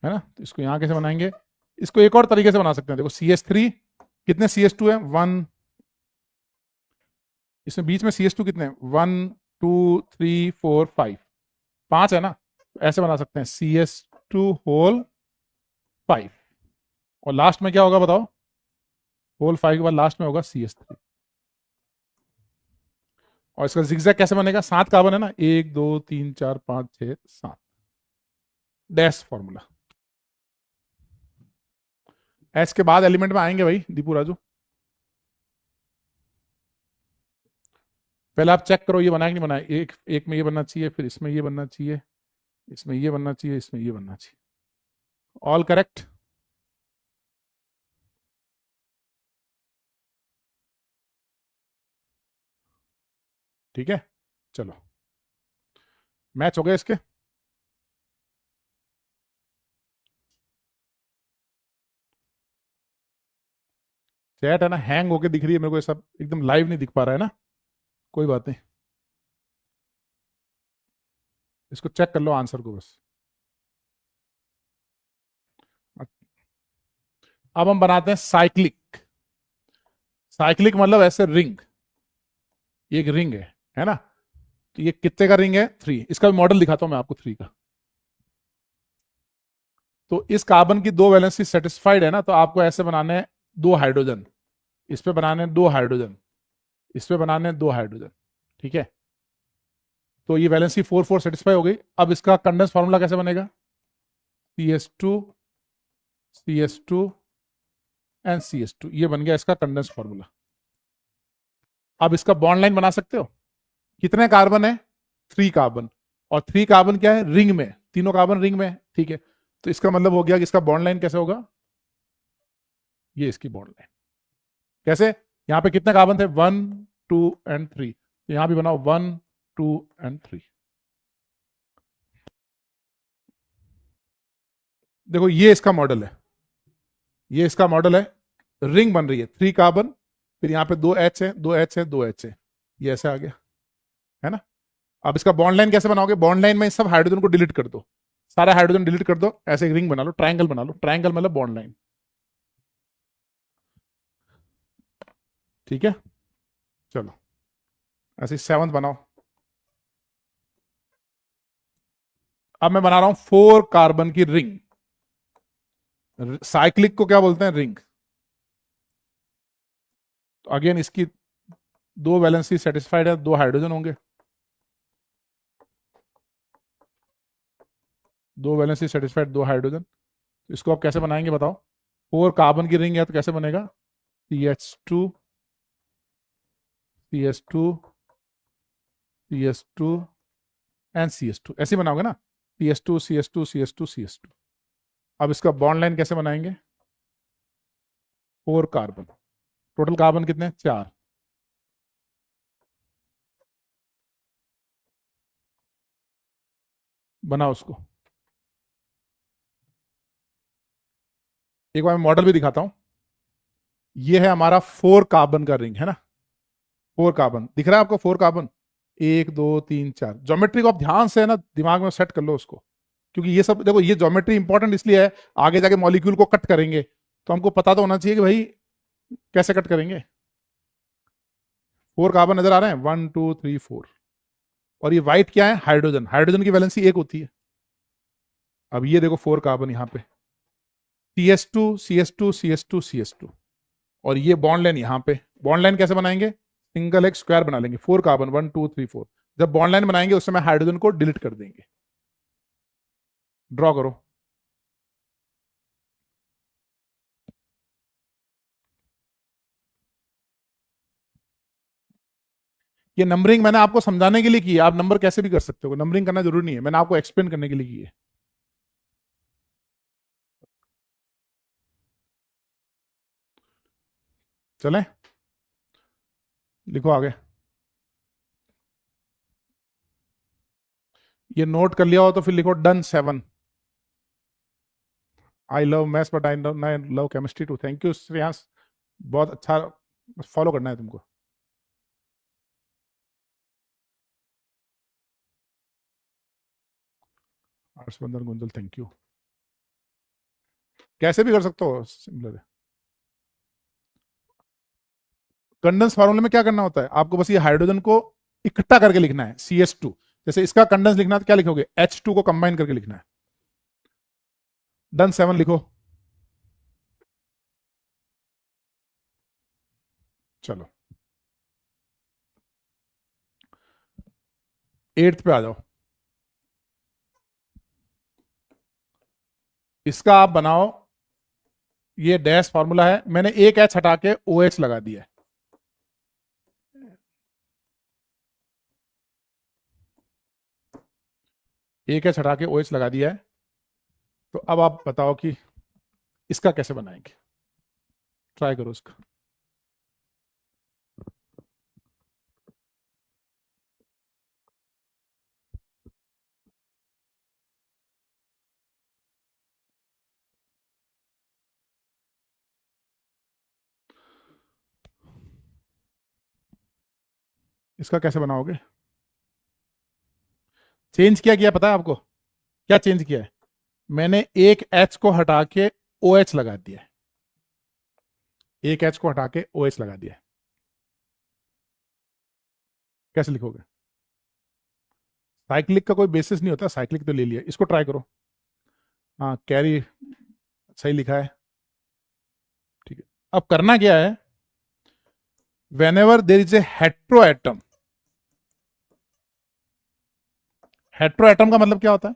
है ना? तो इसको यहां कैसे बनाएंगे? इसको एक और तरीके से बना सकते हैं, देखो CH3 कितने CH2 है? 1, इसमें बीच में CH2 कितने हैं? 1 2 3 4 5, 5 है ना? तो ऐसे बना सकते हैं CH2 होल 5, और लास्ट में क्या होगा बताओ? होल 5 के बाद लास्ट में होगा CH3। और इसका जिगजैग कैसे बनेगा? 7 कार्बन है ना, 1 2 3 4 5 6 7, डैश फॉर्मूला। एस के बाद एलिमेंट में आएंगे भाई दीपू राजू। पहले आप चेक करो ये बनाया कि नहीं बनाया। एक में ये बनना चाहिए, फिर इसमें ये बनना चाहिए, इसमें ये बनना चाहिए, इसमें ये बनना चाहिए। All correct? ठीक है, चलो मैच हो गए इसके। चैट है ना हैंग होके दिख रही है मेरे को, सब एकदम लाइव नहीं दिख पा रहा है ना, कोई बात नहीं, इसको चेक कर लो आंसर को बस। अब हम बनाते हैं साइक्लिक। साइक्लिक मतलब ऐसे रिंग, ये एक रिंग है ना? तो ये कितने का रिंग है? 3। इसका भी मॉडल दिखाता हूं मैं आपको 3 का। तो इस कार्बन की 2 वैलेंसी सेटिस्फाइड है ना, तो आपको ऐसे बनाने हैं 2 हाइड्रोजन, इस पे बनाने हैं 2 हाइड्रोजन, इस पे बनाने हैं 2 हाइड्रोजन, ठीक है? तो ये वैलेंसी 4 4 सेटिस्फाई हो गई। अब इसका कंडेंस फार्मूला कैसे बनेगा? CH2 CH2 एंड CH2, ये बन गया इसका कंडेंस फार्मूला। अब इसका बॉन्ड लाइन बना सकते हो। कितने कार्बन है? 3 कार्बन, और 3 कार्बन क्या है? रिंग में, तीनों कार्बन रिंग में, ठीक है? तो इसका मतलब हो गया कि इसका बॉन्ड लाइन कैसे होगा? ये इसकी बॉन्ड लाइन कैसे? यहां पे कितने कार्बन थे? 1 2 एंड 3, तो यहां भी बनाओ 1 2 एंड 3। देखो ये इसका मॉडल है, ये इसका मॉडल है, रिंग बन रही है 3 कार्बन, फिर यहां पे 2 H है 2 H है 2 H है, ये ऐसे आ गया, है ना? अब इसका बॉन्ड लाइन कैसे बनाओगे? बॉन्ड लाइन में सब हाइड्रोजन को डिलीट कर दो, सारा हाइड्रोजन डिलीट कर दो, ऐसे एक रिंग बना लो, ट्रायंगल बना लो, ट्रायंगल मतलब बॉन्ड लाइन, ठीक है? चलो ऐसे 7th बनाओ। अब मैं बना रहा हूं 4 कार्बन की रिंग। साइक्लिक को क्या बोलते हैं? रिंग। तो अगेन इसकी 2 वैलेंसी सेटिस्फाइड है, 2 हाइड्रोजन होंगे, 2 वैलेंसी सेटिस्फाइड 2 हाइड्रोजन। तो इसको आप कैसे बनाएंगे बताओ? 4 कार्बन की रिंग है तो कैसे बनेगा? CH2 CH2 CH2 and CH2, ऐसे बनाओगे ना, CH2 CH2 CH2 CH2। अब इसका बॉन्ड लाइन कैसे बनाएंगे? 4 कार्बन, टोटल कार्बन कितने? 4, बनाओ उसको। एक बार मैं मॉडल भी दिखाता हूं। ये है हमारा 4 कार्बन का रिंग, है ना? 4 कार्बन दिख रहा है आपको? 4 कार्बन, 1 2 3 4। ज्योमेट्री को आप ध्यान से ना दिमाग में सेट कर लो उसको, क्योंकि ये सब देखो, ये ज्योमेट्री इंपॉर्टेंट इसलिए है, आगे जाके मॉलिक्यूल को कट करेंगे तो हमको पता तो होना चाहिए कि भाई कैसे कट करेंगे। 4 कार्बन नजर आ रहे हैं? 1 2 3 4, और ये व्हाइट क्या है? हाइड्रोजन। हाइड्रोजन की वैलेंसी 1 होती है। अब ये देखो 4 कार्बन यहां पे, CH2 CH2 CH2 CH2, और ये बॉन्ड लाइन यहां पे। बॉन्ड लाइन कैसे बनाएंगे? सिंगल एक स्क्वायर बना लेंगे, 4 कार्बन, 1 2 3 4। जब बॉन्ड लाइन बनाएंगे उस समय हाइड्रोजन को डिलीट कर देंगे। ड्रॉ करो। ये नंबरिंग मैंने आपको समझाने के लिए की है, आप नंबर कैसे भी कर सकते हो, नंबरिंग करना जरूरी नहीं है, मैंने आपको एक्सप्लेन करने के लिए की है। चलें, लिखो आगे। ये नोट कर लिया हो तो फिर लिखो done 7। I love maths but I love chemistry too. Thank you Shreyansh, बहुत अच्छा, फॉलो करना है तुमको। Harshvardhan Gunjal, thank you. कैसे भी कर सकते हो, सिमिलर है। कंडेंस फार्मूले में क्या करना होता है, आपको बस ये हाइड्रोजन को इकट्ठा करके लिखना है, CH2। जैसे इसका कंडेंस लिखना है तो क्या लिखोगे, H2 को कंबाइन करके लिखना है। डन 7 लिखो। चलो 8th पे आ जाओ। इसका आप बनाओ, ये डैश फार्मूला है, मैंने एक एच हटा के OH लगा दिया है। एक एच हटा के OH लगा दिया है। तो अब आप बताओ कि इसका कैसे बनाएंगे, ट्राई करो इसका। इसका कैसे बनाओगे, चेंज क्या किया पता है आपको, क्या चेंज किया है, मैंने एक एच को हटा के OH लगा दिया है। एक एच को हटा के OH लगा दिया है। कैसे लिखोगे, साइक्लिक का कोई बेसिस नहीं होता, साइक्लिक तो ले लिया, इसको ट्राई करो। हाँ कैरी सही लिखा है, ठीक है। अब करना क्या है, whenever there is a hetero atom, hetero atom का मतलब क्या होता है,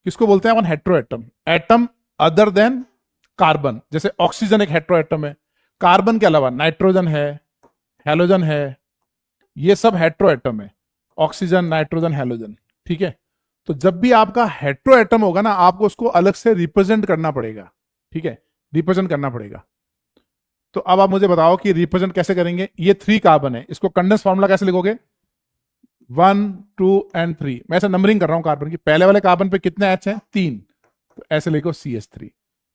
किसको बोलते हैं अपन hetero atom, atom other than carbon. जैसे ऑक्सीजन एक हेट्रो एटम है, कार्बन के अलावा नाइट्रोजन है, हेलोजन है, ये सब हेट्रो एटम है, ऑक्सीजन नाइट्रोजन हेलोजन, ठीक है। तो जब भी आपका हेट्रो एटम होगा ना, आपको उसको अलग से रिप्रेजेंट करना पड़ेगा, ठीक है, रिप्रेजेंट करना पड़ेगा। तो अब आप मुझे बताओ कि रिप्रेजेंट कैसे करेंगे, ये 3 कार्बन है, इसको कंडेंस फॉर्मूला कैसे लिखोगे, 1 2 एंड 3। मैं ऐसे नंबरिंग कर रहा हूं कार्बन की, पहले वाले कार्बन पे कितने एच हैं, 3, तो ऐसे लिखो CH3।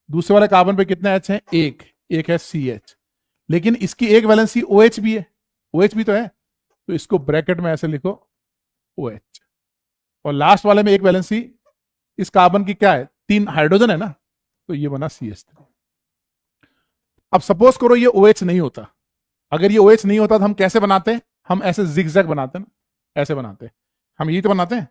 दूसरे वाले कार्बन पे कितने एच हैं, एक, एक है CH, लेकिन इसकी एक वैलेंसी OH भी है, OH भी तो है, तो इसको ब्रैकेट में ऐसे लिखो OH। और लास्ट वाले में एक वैलेंसी इस कार्बन की क्या है, 3 हाइड्रोजन है ना, तो ये बना CH3। अब सपोज करो ये OH नहीं होता, अगर ये OH नहीं होता तो हम कैसे बनाते, हम ऐसे जिगजैग बनाते ना, ऐसे बनाते, हम यही तो बनाते हैं।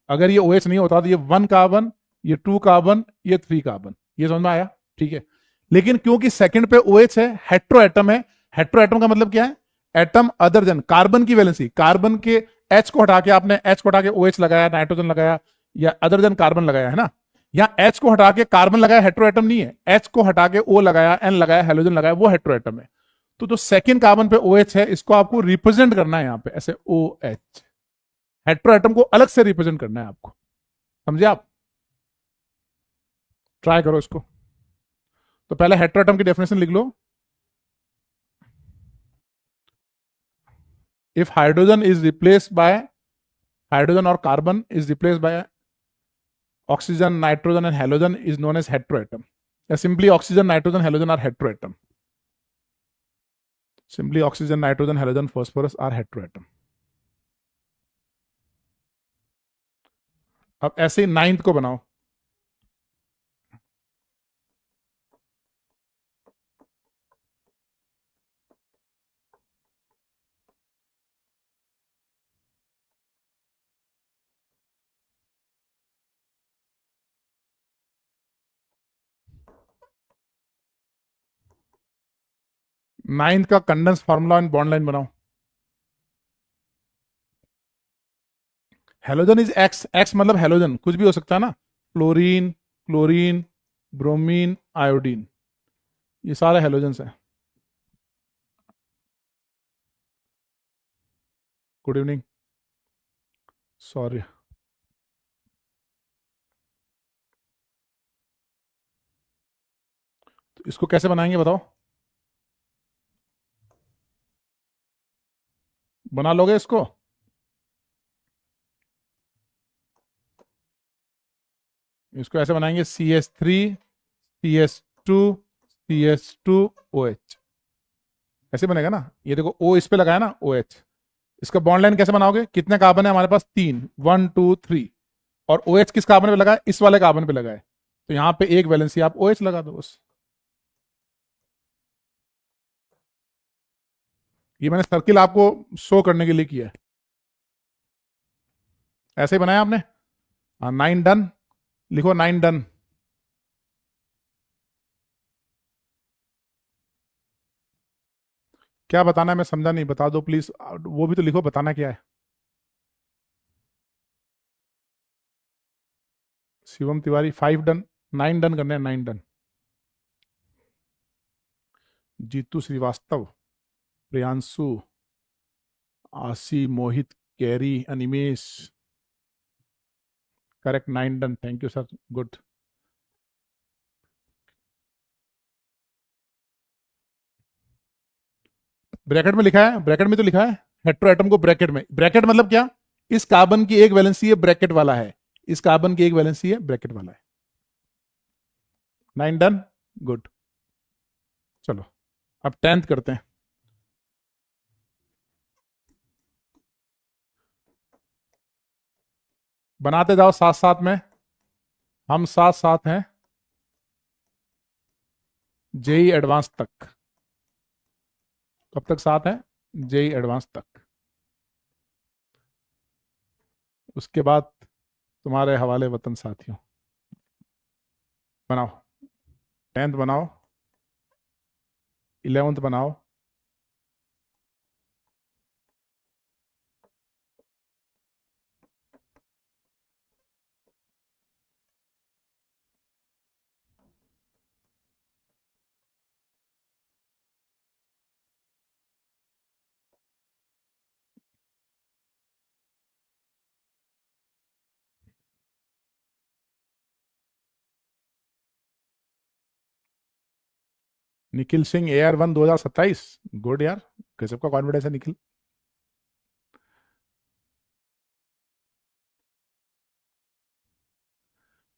अगर ये OH नहीं होता तो ये 1 कार्बन, ये 2 कार्बन, ये 3 कार्बन, ये समझ में आया, ठीक है। लेकिन क्योंकि सेकंड पे OH है, हेट्रो एटम है, हेट्रो एटम का मतलब क्या है, एटम अदर देन कार्बन की वैलेंसी, कार्बन के H को हटा के आपने H को हटा के OH लगाया, नाइट्रोजन लगाया, या अदर देन कार्बन लगाया है ना, यहाँ H को हटा के कार्बन लगाया, हेट्रो एटम नहीं है, H को हटा के O लगाया, N लगाया, हेलोजन लगाया, वो हेट्रो एटम है। तो जो सेकंड कार्बन पे OH है, इसको आपको रिप्रेजेंट करना है यहाँ पे ऐसे OH, हेट्रो एटम को अलग से रिप्रेजेंट करना है आपको, समझे आप, ट्राई करो इसको। तो पहले हेट्रो एटम की डेफिनेशन लिख लो, if hydrogen is replaced by, hydrogen और carbon is replaced by oxygen nitrogen and halogen is known as hetero atom, या simply oxygen nitrogen halogen are hetero atom, simply oxygen nitrogen halogen phosphorus are hetero atom. अब ऐसे ही 9th को बनाओ, नाइन्थ का condense formula and bond line बनाओ। हेलोजन इज एक्स, एक्स मतलब हेलोजन कुछ भी हो सकता है ना, फ्लोरीन, क्लोरीन, ब्रोमीन, आयोडीन, ये सारे हेलोजन्स हैं। Good evening, sorry. तो इसको कैसे बनाएंगे बताओ, बना लोगे इसको? इसको ऐसे बनाएंगे CH3 CH2 CH2OH, ऐसे बनेगा ना। ये देखो O इस पे लगाया ना OH। इसका बॉन्ड लाइन कैसे बनाओगे, कितने कार्बन है हमारे पास, 3, 1 2 3, और OH किस कार्बन पे लगा है, इस वाले कार्बन पे लगा है, तो यहाँ पे एक वैलेंसी आप OH लगा दो बस। ये मैंने सर्किल आपको शो करने के लिए किया है, ऐसे ही बनाया आपने। हाँ 9 डन, लिखो 9 डन। क्या बताना है मैं समझा नहीं, बता दो प्लीज, वो भी तो लिखो बताना क्या है। शिवम तिवारी 5 डन, 9 डन करने हैं, 9 done. Jitu Srivastava, Priyanshu, Aashi, Mohit, Carrie, Animesh, correct 9 done, thank you sir, good. Bracket में लिखा है, ब्रैकेट में तो लिखा है हेट्रो एटम को ब्रैकेट में, ब्रैकेट मतलब क्या, इस कार्बन की एक वैलेंसी है ब्रैकेट वाला है, इस कार्बन की एक वैलेंसी है ब्रैकेट वाला है। 9 डन, गुड। चलो अब 10th करते हैं, बनाते जाओ साथ साथ में, हम साथ साथ हैं जेई एडवांस तक। कब तक साथ हैं, जेई एडवांस तक, उसके बाद तुम्हारे हवाले वतन साथियों। बनाओ, 10th बनाओ, 11th बनाओ, निखिल सिंह AR1 2027, गुड यार, गजब का कॉन्फिडेंस है निखिल।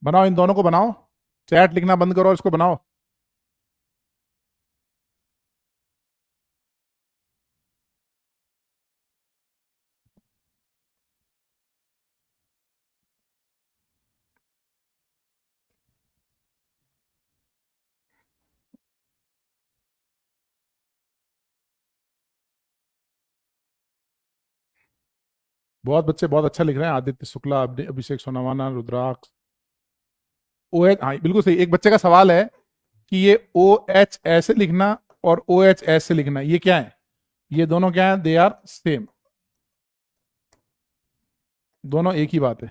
बनाओ, इन दोनों को बनाओ, चैट लिखना बंद करो और इसको बनाओ। बहुत बच्चे बहुत अच्छा लिख रहे हैं, आदित्य शुक्ला, अभिषेक सोनावाना, रुद्राक्ष। OH, हाँ बिल्कुल सही। एक बच्चे का सवाल है कि ये OH ऐसे लिखना और OH ऐसे लिखना, ये क्या है, ये दोनों क्या है, दे आर सेम, दोनों एक ही बात है।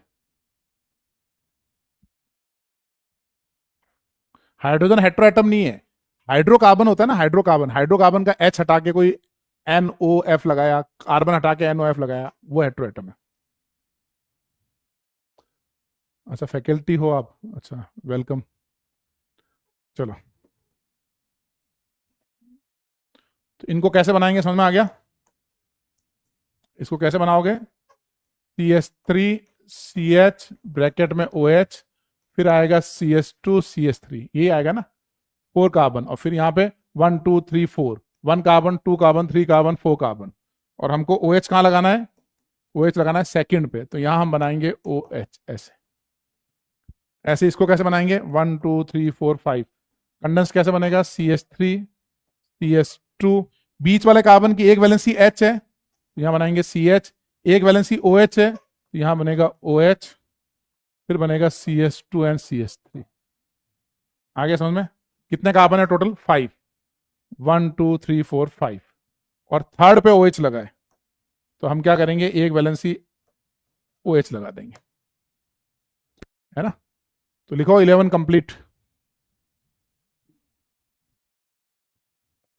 हाइड्रोजन हेट्रोएटम नहीं है, हाइड्रोकार्बन होता है ना, हाइड्रोकार्बन, हाइड्रोकार्बन का H हटा के कोई NOF लगाया, कार्बन हटा के NOF लगाया, वो हेट्रोएटम है। अच्छा फैकल्टी हो आप, अच्छा वेलकम। चलो तो इनको कैसे बनाएंगे समझ में आ गया, इसको कैसे बनाओगे, CH3CH ब्रैकेट में OH, फिर आएगा CH2CH3, ये आएगा ना 4 कार्बन, और फिर यहाँ पे 1 2 3 4, 1 कार्बन, 2 कार्बन, 3 कार्बन, 4 कार्बन, और हमको OH कहाँ लगाना है, OH लगाना है सेकंड पे, तो यहां हम बनाएंगे OH ऐसे। ऐसे इसको कैसे बनाएंगे, 1 2 3 4 5, कंडेंस कैसे बनेगा, CH3CH2, बीच वाले कार्बन की एक वैलेंसी H है, तो यहां बनाएंगे CH, एक वैलेंसी OH है, तो यहां बनेगा OH, फिर बनेगा CH2 एंड CH3। आगे समझ में, कितने कार्बन है टोटल, 5, 1 2 3 4 5 और थर्ड पे OH लगा है, तो हम क्या करेंगे, एक वैलेंसी OH लगा देंगे, है ना। तो लिखो 11 कंप्लीट।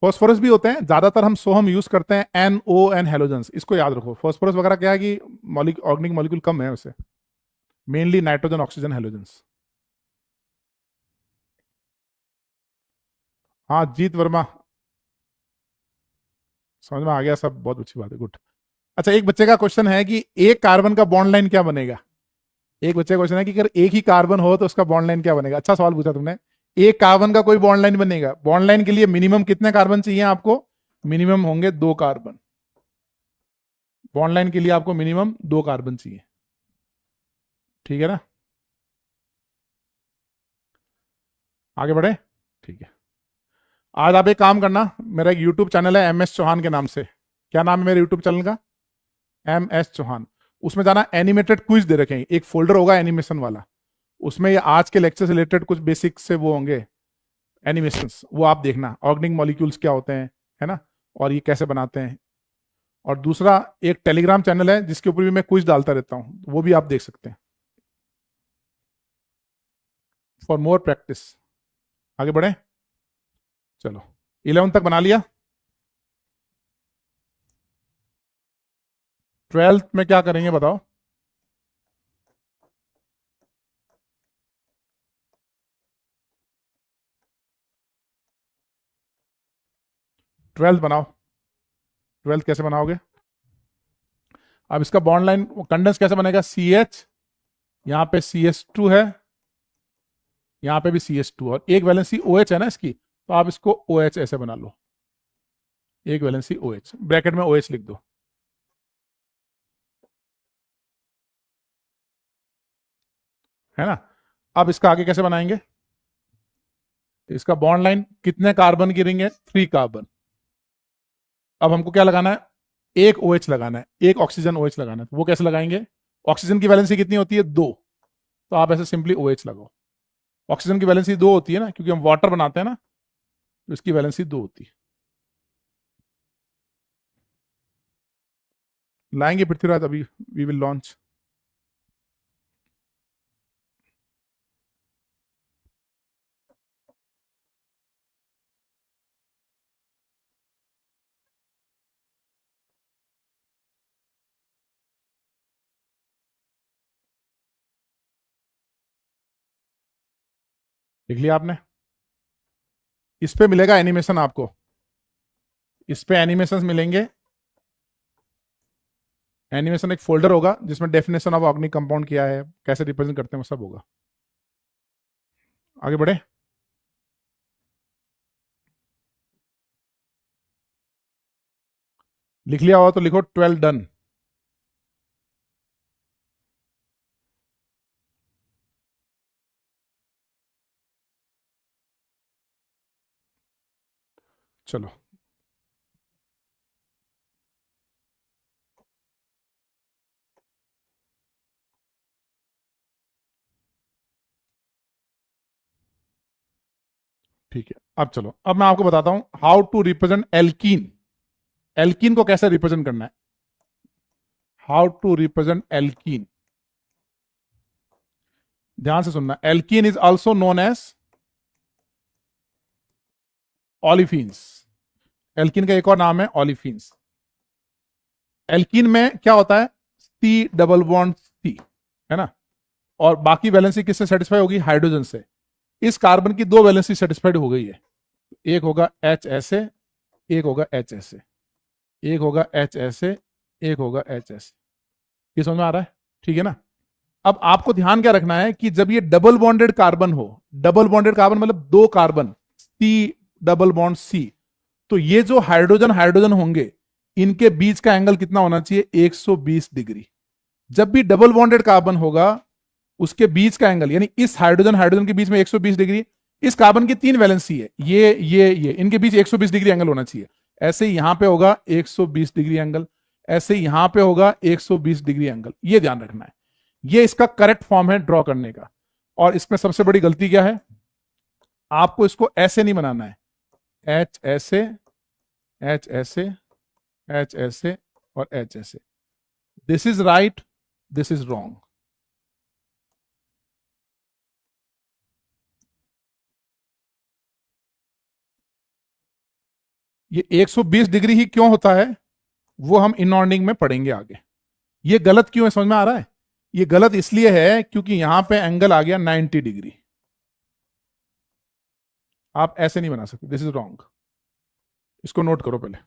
फॉस्फोरस भी होते हैं, ज्यादातर हम सोहम यूज करते हैं NON हेलोजेंस, इसको याद रखो। फॉस्फोरस वगैरह क्या है कि ऑर्गेनिक मॉलिक्यूल कम है उससे, मेनली नाइट्रोजन ऑक्सीजन हेलोजेंस। हाँ जीत वर्मा, समझ में आ गया सब, बहुत अच्छी बात है, गुड। अच्छा, एक बच्चे का क्वेश्चन है कि एक कार्बन का बॉन्ड लाइन क्या बनेगा। एक बच्चे का क्वेश्चन है कि अगर एक ही कार्बन हो तो उसका बॉन्ड लाइन क्या बनेगा। अच्छा सवाल पूछा तुमने। एक कार्बन का कोई बॉन्ड लाइन बनेगा, बॉन्ड लाइन के लिए मिनिमम कितने कार्बन चाहिए आपको, मिनिमम होंगे 2 कार्बन। बॉन्ड लाइन के लिए आपको मिनिमम 2 कार्बन चाहिए, ठीक है ना। आगे बढ़े, ठीक है। आज आप एक काम करना, मेरा एक यूट्यूब चैनल है MS चौहान के नाम से। क्या नाम है मेरे यूट्यूब चैनल का, MS चौहान। उसमें जाना, एनिमेटेड क्विज दे रखे हैं, एक फोल्डर होगा एनिमेशन वाला, उसमें ये आज के लेक्चर से रिलेटेड कुछ बेसिक से वो होंगे एनिमेशंस, वो आप देखना, ऑर्गेनिक मॉलिक्यूल्स क्या होते हैं, है ना, और ये कैसे बनाते हैं। और दूसरा, एक टेलीग्राम चैनल है जिसके ऊपर भी मैं क्विज डालता रहता हूं, वो भी आप देख सकते हैं फॉर मोर प्रैक्टिस। आगे बढ़े, चलो 11 तक बना लिया। 12th में क्या करेंगे बताओ। ट्वेल्थ बनाओ। 12th कैसे बनाओगे। अब इसका बॉन्ड लाइन कंडेंस कैसे बनेगा, CH, यहां पे CH2 है, यहां पे भी CH2, और एक वैलेंसी OH है ना इसकी, तो आप इसको OH ऐसे बना लो, एक वैलेंसी OH, ब्रैकेट में OH लिख दो, है ना। अब इसका आगे कैसे बनाएंगे, इसका बॉन्ड लाइन कितने कार्बन की रिंग है, 3 कार्बन। अब हमको क्या लगाना है, एक OH लगाना है, एक ऑक्सीजन OH लगाना है, तो वो कैसे लगाएंगे। ऑक्सीजन की वैलेंसी कितनी होती है, 2, तो आप ऐसे सिंपली OH लगाओ। ऑक्सीजन की वैलेंसी 2 होती है ना, क्योंकि हम वाटर बनाते हैं ना, तो इसकी वैलेंसी 2 होती है। लाएंगे पृथ्वीराज अभी, वी विल लॉन्च। लिख लिया आपने, इस पे मिलेगा एनिमेशन आपको, इस पे एनिमेशन मिलेंगे। एनिमेशन एक फोल्डर होगा जिसमें डेफिनेशन ऑफ ऑर्गेनिक कंपाउंड क्या है, कैसे रिप्रेजेंट करते हैं, वो सब होगा। आगे बढ़े, लिख लिया हो तो लिखो 12 डन। चलो ठीक है, अब चलो, अब मैं आपको बताता हूं how to represent alkene. Alkene को कैसे रिप्रेजेंट करना है, हाउ टू रिप्रेजेंट एल्कीन। ध्यान से सुनना, alkene is also known as olefins. Alkene का एक और नाम है ऑलिफिन्स। एल्कीन में क्या होता है, C डबल बॉन्ड C, है ना, और बाकी वैलेंसी किससे सेटिस्फाई होगी, हाइड्रोजन से। इस कार्बन की 2 वैलेंसी सेटिस्फाइड हो गई है, एक होगा H ऐसे, एक होगा H ऐसे, एक होगा H ऐसे, एक होगा H ऐसे। ये समझ में आ रहा है, ठीक है ना। अब आपको ध्यान क्या रखना है कि जब ये डबल बॉन्डेड कार्बन हो, डबल बॉन्डेड कार्बन मतलब 2 carbon, C double bond C, तो ये जो हाइड्रोजन हाइड्रोजन होंगे, इनके बीच का एंगल कितना होना चाहिए, 120 डिग्री। जब भी डबल बॉन्डेड कार्बन होगा, उसके बीच का एंगल, यानी इस हाइड्रोजन हाइड्रोजन के बीच में 120 डिग्री, इस कार्बन की 3 वैलेंसी है, ये इनके बीच 120 डिग्री एंगल होना चाहिए। ऐसे ही यहां पे होगा 120 डिग्री एंगल, ऐसे ही यहां पे होगा 120 डिग्री एंगल, ये ध्यान रखना है। ये इसका करेक्ट फॉर्म है ड्रॉ करने का। और इसमें सबसे बड़ी गलती क्या है, आपको इसको ऐसे नहीं बनाना है, एच ऐसे, एच ऐसे, एच ऐसे और एच ऐसे। This is right, this is wrong. ये 120 डिग्री ही क्यों होता है वो हम इनऑर्डिंग में पढ़ेंगे आगे। ये गलत क्यों है समझ में आ रहा है? ये गलत इसलिए है क्योंकि यहां पे एंगल आ गया 90 डिग्री। आप ऐसे नहीं बना सकते, दिस इज रॉन्ग। इसको नोट करो पहले।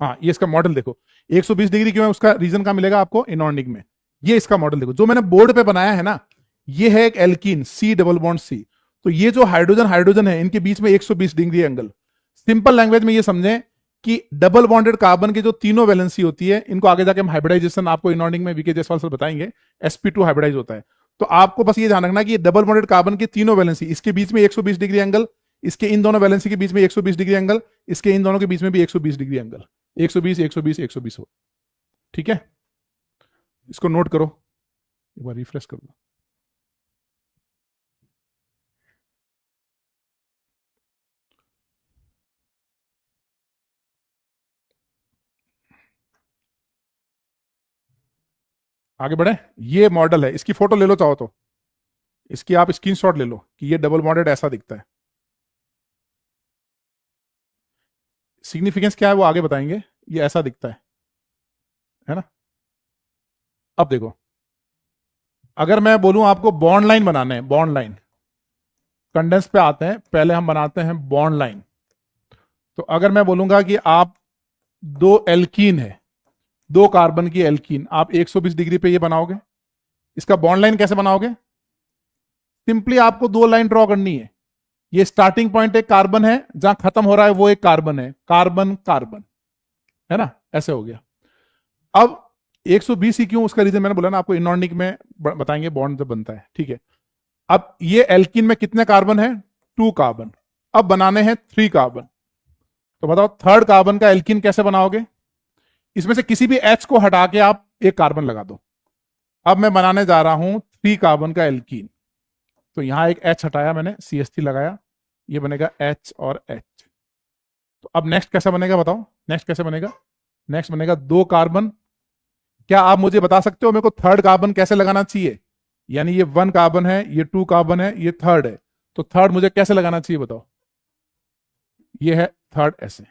हाँ, ये इसका मॉडल देखो। 120 डिग्री क्यों है उसका रीजन का मिलेगा आपको इनऑर्डिंग में। ये इसका मॉडल देखो जो मैंने बोर्ड पे बनाया है ना, ये है एक alkene C double bond C. तो ये जो हाइड्रोजन हाइड्रोजन है इनके बीच में 120 डिग्री एंगल। सिंपल लैंग्वेज में ये समझें कि डबल बॉन्डेड कार्बन की जो तीनों वैलेंसी होती है, इनको आगे जाके हम हाइब्रिडाइजेशन आपको इनऑर्डिंग में वीके जायसवाल सर बताएंगे, sp2 हाइब्रिडाइज होता है। तो आपको बस ये ध्यान रखना कि ये डबल बॉन्डेड कार्बन की तीनों वैलेंसी, इसके बीच में 120 डिग्री एंगल, इसके इन दोनों वैलेंसी के बीच में 120 डिग्री एंगल, इसके इन दोनों के बीच में भी 120 डिग्री एंगल। 120 120 120 हो। ठीक है, इसको नोट करो। एक बार रिफ्रेश कर दो। आगे बढ़े। ये मॉडल है, इसकी फोटो ले लो चाहो तो, इसकी आप स्क्रीनशॉट ले लो कि ये डबल बॉन्डेड ऐसा दिखता है। सिग्निफिकेंस क्या है वो आगे बताएंगे, ये ऐसा दिखता है ना। अब देखो, अगर मैं बोलूं आपको बॉन्ड लाइन बनाना है, बॉन्ड लाइन, कंडेंस पे आते हैं, पहले हम बनाते हैं बॉन्ड लाइन। तो अगर मैं बोलूंगा कि आप दो एल्कीन है, दो कार्बन की एल्कीन, आप 120 डिग्री पे ये बनाओगे, इसका बॉन्ड लाइन कैसे बनाओगे? सिंपली आपको दो लाइन ड्रॉ करनी है। ये स्टार्टिंग पॉइंट एक कार्बन है, जहां खत्म हो रहा है वो एक कार्बन है, कार्बन कार्बन, है ना, ऐसे हो गया। अब 120 ही क्यों, उसका रीजन मैंने बोला ना आपको, इनऑर्डिक में बताएंगे बॉन्ड जब बनता है। ठीक है, अब ये एल्कीन में कितने कार्बन है? 2 कार्बन। अब बनाने हैं 3 कार्बन। तो बताओ थर्ड कार्बन का एल्कीन कैसे बनाओगे? इसमें से किसी भी एच को हटा के आप एक कार्बन लगा दो। अब मैं बनाने जा रहा हूं 3 कार्बन का एल्कीन। तो यहां एक एच हटाया मैंने, CH3 लगाया, ये बनेगा एच और एच। तो अब नेक्स्ट कैसा बनेगा बताओ, नेक्स्ट कैसे बनेगा? नेक्स्ट बनेगा 2 कार्बन। क्या आप मुझे बता सकते हो मेरे को थर्ड कार्बन कैसे लगाना चाहिए? यानी ये 1 कार्बन है, ये 2 कार्बन है, ये थर्ड है, तो थर्ड मुझे कैसे लगाना चाहिए बताओ? ये है थर्ड ऐसे,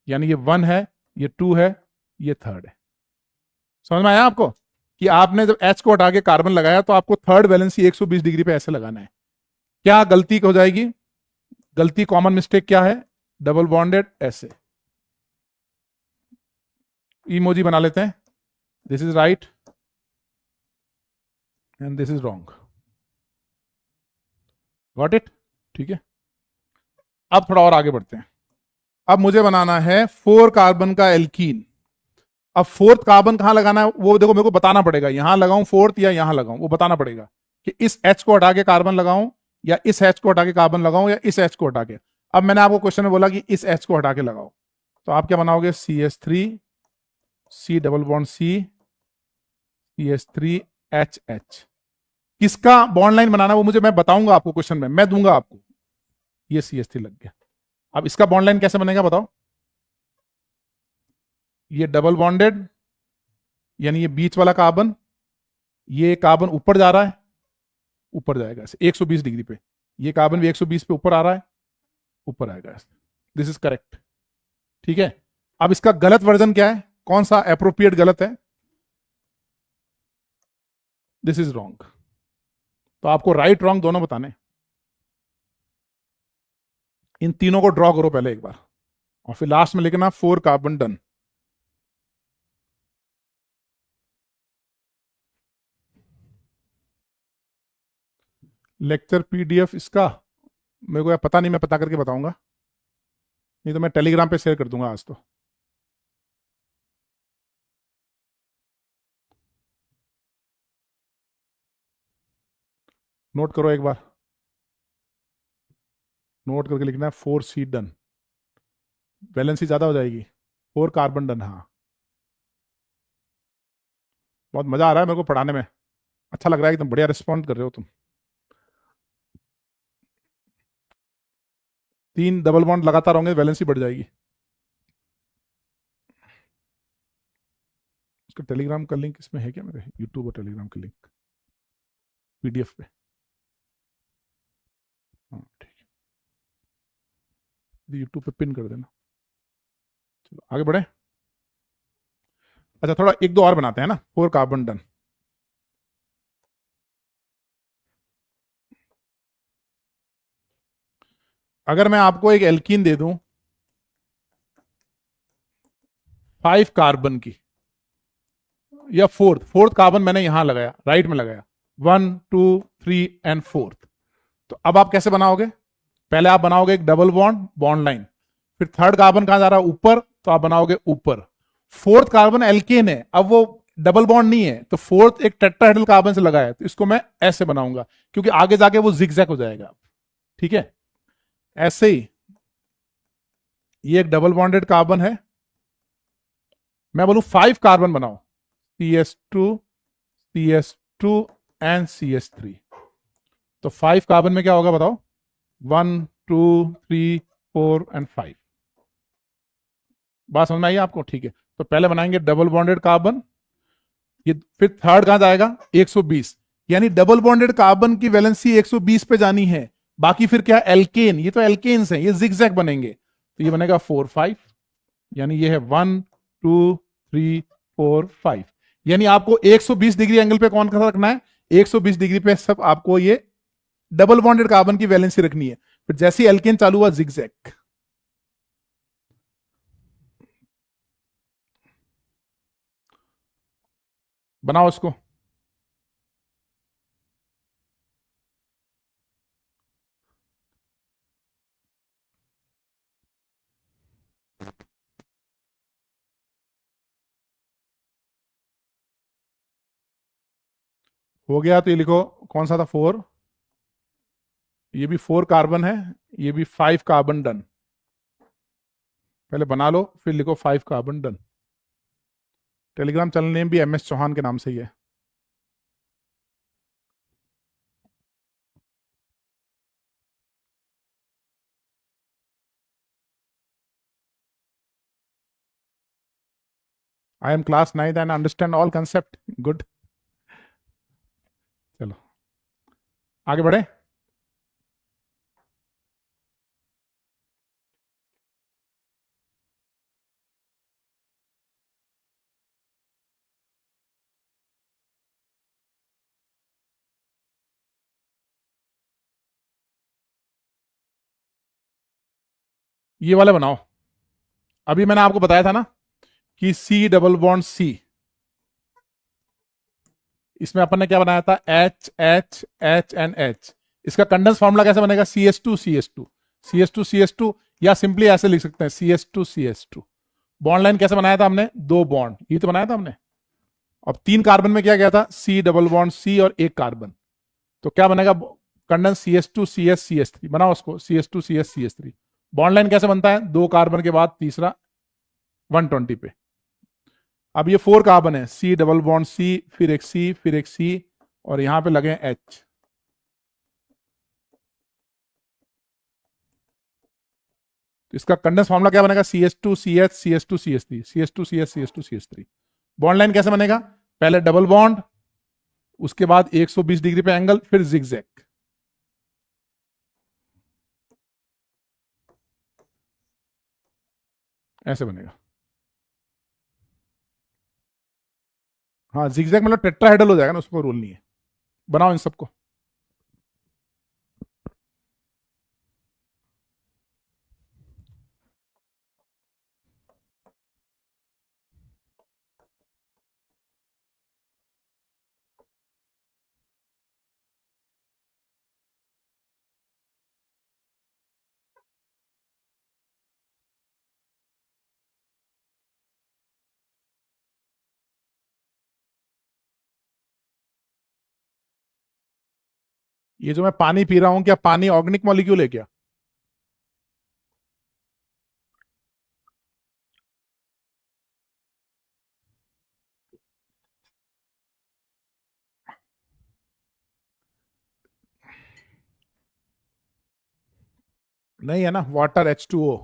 यानी ये 1 है, ये 2 है, ये थर्ड है। समझ में आया आपको कि आपने जब एच को हटा के कार्बन लगाया तो आपको थर्ड वैलेंसी 120 डिग्री पे ऐसे लगाना है। क्या गलती हो जाएगी? गलती, कॉमन मिस्टेक क्या है? डबल बॉन्डेड ऐसे। इमोजी बना लेते हैं, this is right and this is wrong. Got it? ठीक है, अब थोड़ा और आगे बढ़ते हैं। अब मुझे बनाना है 4 कार्बन का एल्कीन। अब फोर्थ कार्बन कहां लगाना है वो देखो, मेरे को बताना पड़ेगा, यहां लगाऊं फोर्थ या यहां लगाऊं, वो बताना पड़ेगा कि इस एच को हटा के कार्बन लगाऊं या इस एच को हटा के कार्बन लगाऊं या इस एच को हटा के। अब मैंने आपको क्वेश्चन में बोला कि इस एच को हटा के लगाओ, तो आप क्या बनाओगे? CH3, C double bond C, CH3 HH। किसका बॉन्ड लाइन बनाना वो मुझे, मैं बताऊंगा आपको क्वेश्चन में, मैं दूंगा आपको। ये CH3 लग गया। अब इसका बॉन्ड लाइन कैसे बनेगा बताओ? ये डबल बॉन्डेड, यानी ये बीच वाला कार्बन, ये कार्बन ऊपर जा रहा है, ऊपर जाएगा ऐसे 120 डिग्री पे, ये कार्बन भी 120 पे ऊपर आ रहा है, ऊपर आएगा ऐसे। This is correct. ठीक है, अब इसका गलत वर्जन क्या है, कौन सा एप्रोप्रिएट गलत है? This is wrong. तो आपको राइट रॉन्ग दोनों बताने। इन तीनों को ड्रॉ करो पहले एक बार, और फिर लास्ट में लिखना 4 कार्बन डन। लेक्चर PDF इसका मेरे को पता नहीं, मैं पता करके बताऊंगा, नहीं तो मैं टेलीग्राम पे शेयर कर दूंगा आज तो। नोट करो एक बार, नोट करके लिखना है 4C डन। वैलेंसी ज्यादा हो जाएगी, 4 कार्बन डन। हाँ, बहुत मजा आ रहा है मेरे को पढ़ाने में, अच्छा लग रहा है, एकदम बढ़िया रिस्पॉन्ड कर रहे हो तुम। 3 डबल बॉन्ड लगातार होंगे, वैलेंसी बढ़ जाएगी। उसका टेलीग्राम का लिंक इसमें है क्या, मेरे यूट्यूब और टेलीग्राम का लिंक पीडीएफ पे? हाँ ठीक है, यूट्यूब पे पिन कर देना। चलो आगे बढ़े। अच्छा थोड़ा एक दो और बनाते हैं ना, 4 कार्बन डन। अगर मैं आपको एक एल्कीन दे दूं 5 कार्बन की, या फोर्थ कार्बन मैंने यहां लगाया, राइट में लगाया, 1 2 3 एंड फोर्थ, तो अब आप कैसे बनाओगे? पहले आप बनाओगे एक डबल बॉन्ड, बॉन्ड लाइन, फिर थर्ड कार्बन कहां जा रहा है, ऊपर, तो आप बनाओगे ऊपर। फोर्थ कार्बन एल्केन है, अब वो डबल बॉन्ड नहीं है, तो फोर्थ एक टेट्राहेड्रल कार्बन से लगा है, तो इसको मैं ऐसे बनाऊंगा, क्योंकि आगे जाके वो जिगजैग हो जाएगा। ठीक है, ऐसे ही ये एक डबल बॉन्डेड कार्बन है, मैं बोलूं 5 कार्बन बनाओ, CS2 एंड CS3, तो 5 कार्बन में क्या होगा बताओ, 1 2 3 4 एंड 5। बात समझ में आई आपको? ठीक है, तो पहले बनाएंगे डबल बॉन्डेड कार्बन, ये फिर थर्ड कहां जाएगा, 120, यानी डबल बॉन्डेड कार्बन की वैलेंसी 120 पे जानी है। बाकी फिर क्या, एल्केन, ये तो एल्केन्स हैं, ये जिगजैग बनेंगे, तो ये बनेगा 4 5, यानी ये है 1 2 3 4 5, यानी आपको 120 डिग्री एंगल पे कौन सा रखना है, 120 डिग्री पे सब आपको ये डबल बॉन्डेड कार्बन की वैलेंसी रखनी है। फिर जैसे ही एल्केन चालू हुआ, जिगजैग। बनाओ इसको। हो गया, तो ये लिखो कौन सा था, 4, ये भी 4 कार्बन है, ये भी 5 कार्बन डन। पहले बना लो, फिर लिखो 5 carbon done. Telegram channel name भी MS चौहान के नाम से ही है। I am class 9th and understand all concept, good. चलो आगे बढ़े। ये वाला बनाओ। अभी मैंने आपको बताया था ना कि C डबल बॉन्ड C, इसमें अपन ने क्या बनाया था, H H H and H। इसका कंडेंस फॉर्मूला कैसे बनेगा, CS2 या सिंपली ऐसे लिख सकते हैं CS2 बॉन्ड लाइन कैसे बनाया था हमने, 2 बॉन्ड, ये तो बनाया था हमने। अब 3 कार्बन में क्या गया था, C डबल बॉन्ड C और 1 कार्बन, तो क्या बनेगा, कंडेंस CS2 CS CS3, बनाओ उसको CS2 CS CS3। Bond line कैसे बनता है, 2 कार्बन के बाद तीसरा 120 पे। अब ये 4 कार्बन है, C डबल बॉन्ड C, फिर एक C, फिर एक C, और यहां पे लगे H। तो इसका कंडेंस फॉर्मूला क्या बनेगा, CS2CH CS2CS3 बॉन्ड लाइन कैसे बनेगा, पहले डबल बॉन्ड, उसके बाद 120 डिग्री पे एंगल, फिर जिगजैग। ऐसे बनेगा। हाँ जिगजैग मतलब टेट्राहेड्रल हो जाएगा ना, उसको रोल नहीं है। बनाओ इन सबको। ये जो मैं पानी पी रहा हूं, क्या पानी ऑर्गेनिक मॉलिक्यूल है क्या? नहीं है ना, वाटर H2O,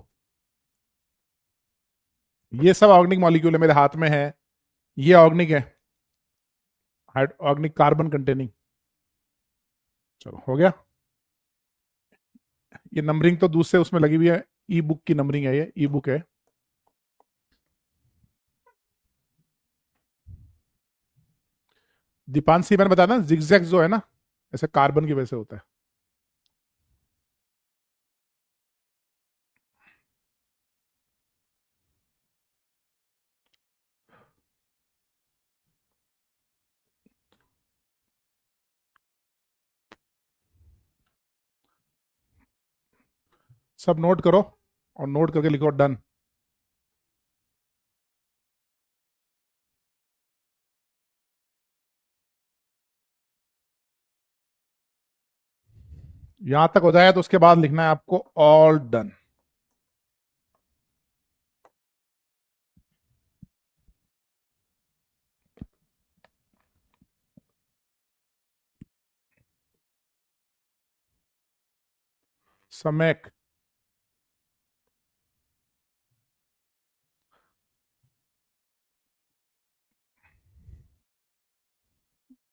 ये सब ऑर्गेनिक मॉलिक्यूल है, मेरे हाथ में है, ये ऑर्गेनिक है, ऑर्गेनिक कार्बन कंटेनिंग। चलो हो गया। ये नंबरिंग तो दूसरे उसमें लगी हुई है, ई बुक की नंबरिंग है, ये ई बुक है। दीपांशी मैंने बताया ना, जिगजैग जो है ना, ऐसे कार्बन की वजह से होता है। सब नोट करो और नोट करके लिखो डन। यहां तक हो जाए तो उसके बाद लिखना है आपको ऑल डन। समेक,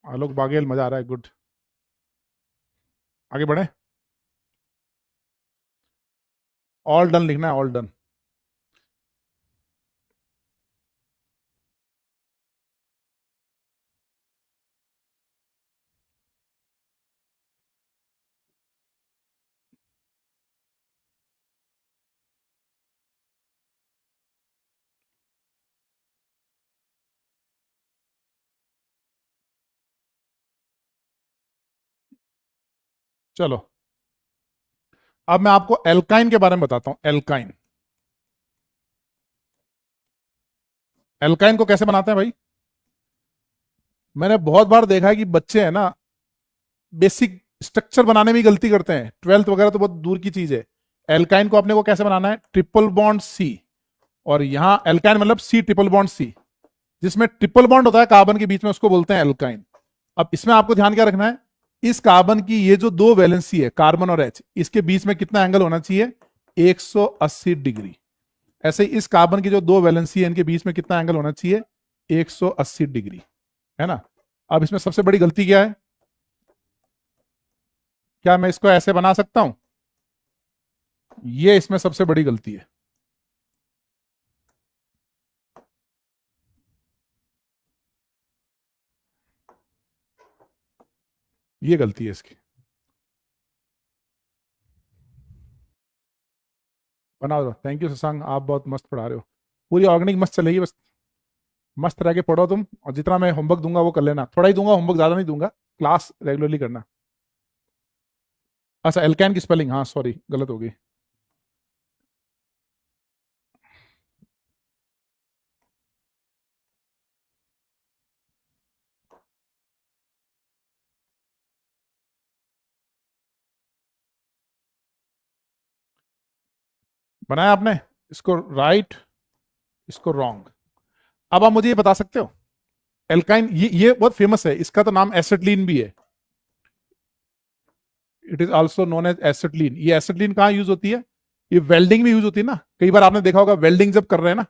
आलोक बागेल, मजा आ रहा है, गुड। आगे बढ़े, ऑल डन लिखना है, ऑल डन। चलो अब मैं आपको एल्काइन के बारे में बताता हूं। एल्काइन, एल्काइन को कैसे बनाते हैं भाई? मैंने बहुत बार देखा है कि बच्चे हैं ना, बेसिक स्ट्रक्चर बनाने में ही गलती करते हैं, ट्वेल्थ वगैरह तो बहुत दूर की चीज है। एल्काइन को अपने को कैसे बनाना है? ट्रिपल बॉन्ड सी, और यहां एल्काइन मतलब सी ट्रिपल बॉन्ड सी, जिसमें ट्रिपल बॉन्ड होता है कार्बन के बीच में, उसको बोलते हैं एल्काइन। अब इसमें आपको ध्यान क्या रखना है, इस कार्बन की ये जो दो वैलेंसी है, कार्बन और एच, इसके बीच में कितना एंगल होना चाहिए? 180 डिग्री। ऐसे ही इस कार्बन की जो दो वैलेंसी है, इनके बीच में कितना एंगल होना चाहिए? 180 डिग्री, है ना। अब इसमें सबसे बड़ी गलती क्या है? क्या मैं इसको ऐसे बना सकता हूं? ये इसमें सबसे बड़ी गलती है। ये गलती है इसकी। बना दो, थैंक यू शशांक, आप बहुत मस्त पढ़ा रहे हो। पूरी ऑर्गेनिक मस्त चलेगी, बस मस्त रह के पढ़ो तुम, और जितना मैं होमवर्क दूंगा वो कर लेना, थोड़ा ही दूंगा होमवर्क, ज्यादा नहीं दूंगा, क्लास रेगुलरली करना। अच्छा, एल्काइन की स्पेलिंग, हाँ सॉरी गलत हो गई। बनाया आपने, इसको राइट, इसको रॉन्ग। अब आप मुझे ये बता सकते हो, एल्काइन ये बहुत फेमस है, इसका तो नाम एसिटिलीन भी है। It is also known as acetylene. ये एसिटिलीन कहाँ यूज होती है? ये वेल्डिंग में यूज होती है ना। कई बार आपने देखा होगा, वेल्डिंग जब कर रहे हैं ना,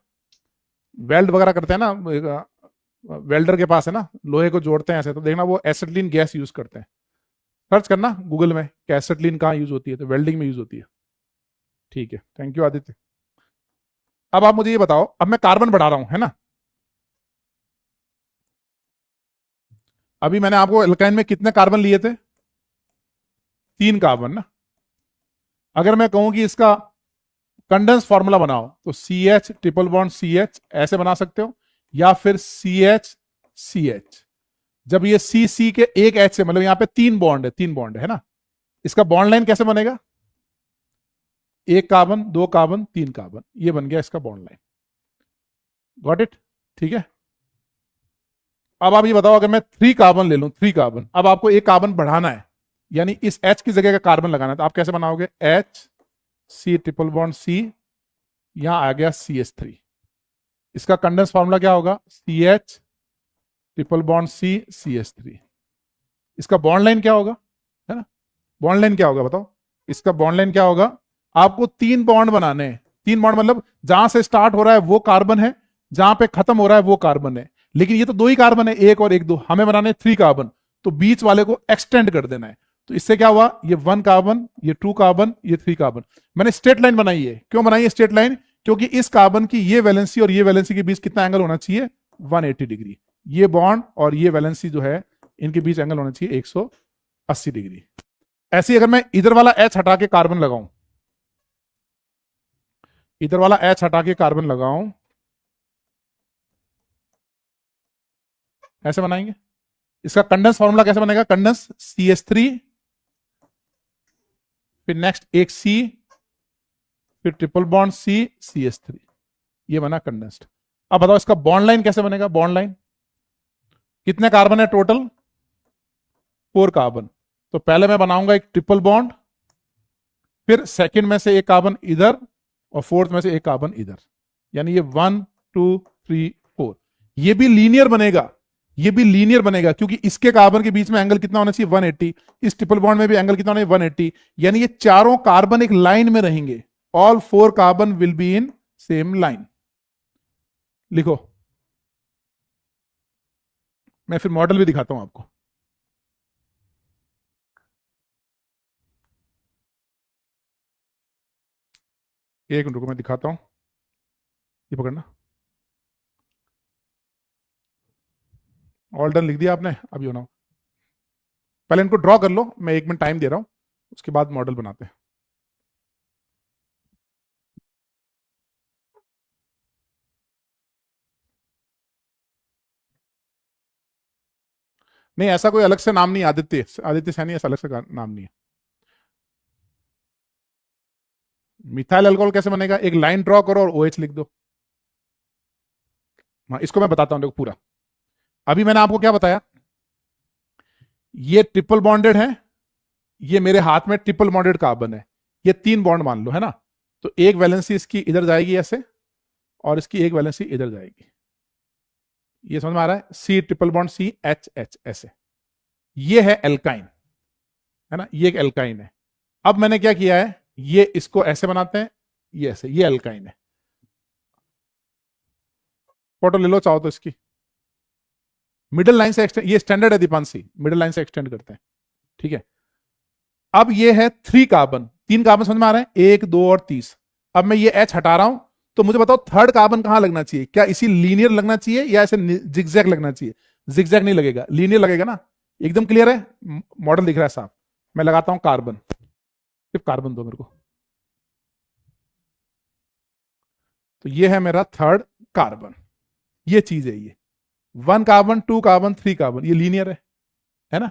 वेल्ड वगैरह करते हैं ना, वेल्डर के पास है ना, लोहे को जोड़ते हैं ऐसे, तो देखना वो एसिटिलीन गैस यूज करते हैं। सर्च करना गूगल में कि एसिटिलीन कहाँ यूज होती है, तो वेल्डिंग में यूज होती है। ठीक है, थैंक यू आदित्य। अब आप मुझे ये बताओ, अब मैं कार्बन बढ़ा रहा हूं, है ना। अभी मैंने आपको एल्काइन में कितने कार्बन लिए थे? 3 कार्बन ना। अगर मैं कहूं कि इसका कंडेंस फॉर्मूला बनाओ, तो C H triple bond C H ऐसे बना सकते हो, या फिर सी एच। जब ये सी सी के एक एच से, मतलब यहां पे 3 बॉन्ड है, 3 बॉन्ड है ना, इसका बॉन्ड लाइन कैसे बनेगा? 1 कार्बन, 2 कार्बन, 3 कार्बन, ये बन गया इसका बॉन्ड लाइन। Got it? ठीक है। अब आप ये बताओ, अगर मैं 3 कार्बन ले लूं, 3 कार्बन, अब आपको 1 कार्बन बढ़ाना है, यानी इस H की जगह का कार्बन लगाना है, तो आप कैसे बनाओगे? H C triple bond C, यहां आ गया CH3। इसका कंडेंस फॉर्मूला क्या होगा? CH triple bond C CH3। इसका बॉन्ड लाइन क्या होगा? है ना, बॉन्ड लाइन क्या होगा बताओ? इसका बॉन्ड लाइन क्या होगा? आपको 3 बॉन्ड बनाने हैं। 3 बॉन्ड मतलब जहां से स्टार्ट हो रहा है वो कार्बन है, जहां पे खत्म हो रहा है वो कार्बन है, लेकिन ये तो 2 ही कार्बन है, 1 और 1 2, हमें बनाने 3 कार्बन, तो बीच वाले को एक्सटेंड कर देना है। तो इससे क्या हुआ, ये 1 कार्बन, ये 2 कार्बन, ये 3 कार्बन। मैंने स्ट्रेट लाइन बनाई है, क्यों बनाई है स्ट्रेट लाइन, क्योंकि इस कार्बन की ये वैलेंसी और ये वैलेंसी के बीच कितना एंगल होना चाहिए, 180 डिग्री। ये बॉन्ड और ये वैलेंसी जो है इनके बीच एंगल होना चाहिए 180 डिग्री। ऐसे ही अगर मैं इधर वाला H हटा के कार्बन लगाऊं, इधर वाला H हटा के कार्बन लगाऊं, ऐसे बनाएंगे। इसका कंडेंस फॉर्मूला कैसे बनेगा, कंडेंस CH3, फिर नेक्स्ट एक C, फिर ट्रिपल बॉन्ड CH3, ये बना कंडेंस्ड। अब बताओ इसका बॉन्ड लाइन कैसे बनेगा, बॉन्ड लाइन कितने कार्बन है टोटल, 4 कार्बन। तो पहले मैं बनाऊंगा एक ट्रिपल बॉन्ड, फिर सेकंड में से एक कार्बन इधर और फोर्थ में से एक कार्बन इधर, यानी ये 1 2 3 4। ये भी लीनियर बनेगा, ये भी लीनियर बनेगा, क्योंकि इसके कार्बन के बीच में एंगल कितना होना चाहिए 180, इस ट्रिपल बॉन्ड में भी एंगल कितना होना चाहिए 180, यानी ये चारों कार्बन एक लाइन में रहेंगे। All 4 carbon will be in same line. लिखो, मैं फिर मॉडल भी दिखाता हूं आपको। एक मिनट रुको, मैं दिखाता हूं, ये पकड़ना। ऑल डन लिख दिया आपने, अभी होना, पहले इनको ड्रॉ कर लो, मैं 1 मिनट टाइम दे रहा हूं, उसके बाद मॉडल बनाते हैं। नहीं, ऐसा कोई अलग से नाम नहीं, आदित्य आदित्य सैनी ऐसा अलग से नाम नहीं है। मिथाइल अल्कोहल कैसे बनेगा, एक लाइन ड्रॉ करो और OH लिख दो। हाँ, इसको मैं बताता हूं, देखो पूरा। अभी मैंने आपको क्या बताया, ये ट्रिपल बॉन्डेड है, ये मेरे हाथ में ट्रिपल बॉन्डेड कार्बन है, ये 3 बॉन्ड मान लो, है ना। तो एक वैलेंसी इसकी इधर जाएगी ऐसे, और इसकी एक वैलेंसी इधर जाएगी, ये समझ में आ रहा है, C ट्रिपल बॉन्ड CH ऐसे। ये है एल्काइन, है ना, ये एक एल्काइन है। अब मैंने क्या किया है, ये इसको ऐसे बनाते हैं, ये ऐसे, ये एल्काइन है। फोटो ले लो चाहो तो इसकी, मिडिल लाइन से एक्सटेंड, ये स्टैंडर्ड है दीपांशी, मिडिल लाइन से एक्सटेंड करते हैं, ठीक है। अब ये है 3 कार्बन, 3 कार्बन समझ में आ रहे हैं, 1 2 और 30। अब मैं ये H हटा रहा हूं, तो मुझे बताओ थर्ड कार्बन कहां लगना चाहिए, क्या इसी लीनियर लगना चाहिए या ऐसे जिगजैग लगना चाहिए। जिगजैग नहीं लगेगा, लीनियर लगेगा ना। एकदम क्लियर है, मॉडल दिख रहा है साहब। मैं लगाता हूं कार्बन, सिर्फ कार्बन दो मेरे को। तो ये है मेरा थर्ड कार्बन, ये चीज है, ये 1 कार्बन 2 कार्बन 3 कार्बन, ये लीनियर है ना।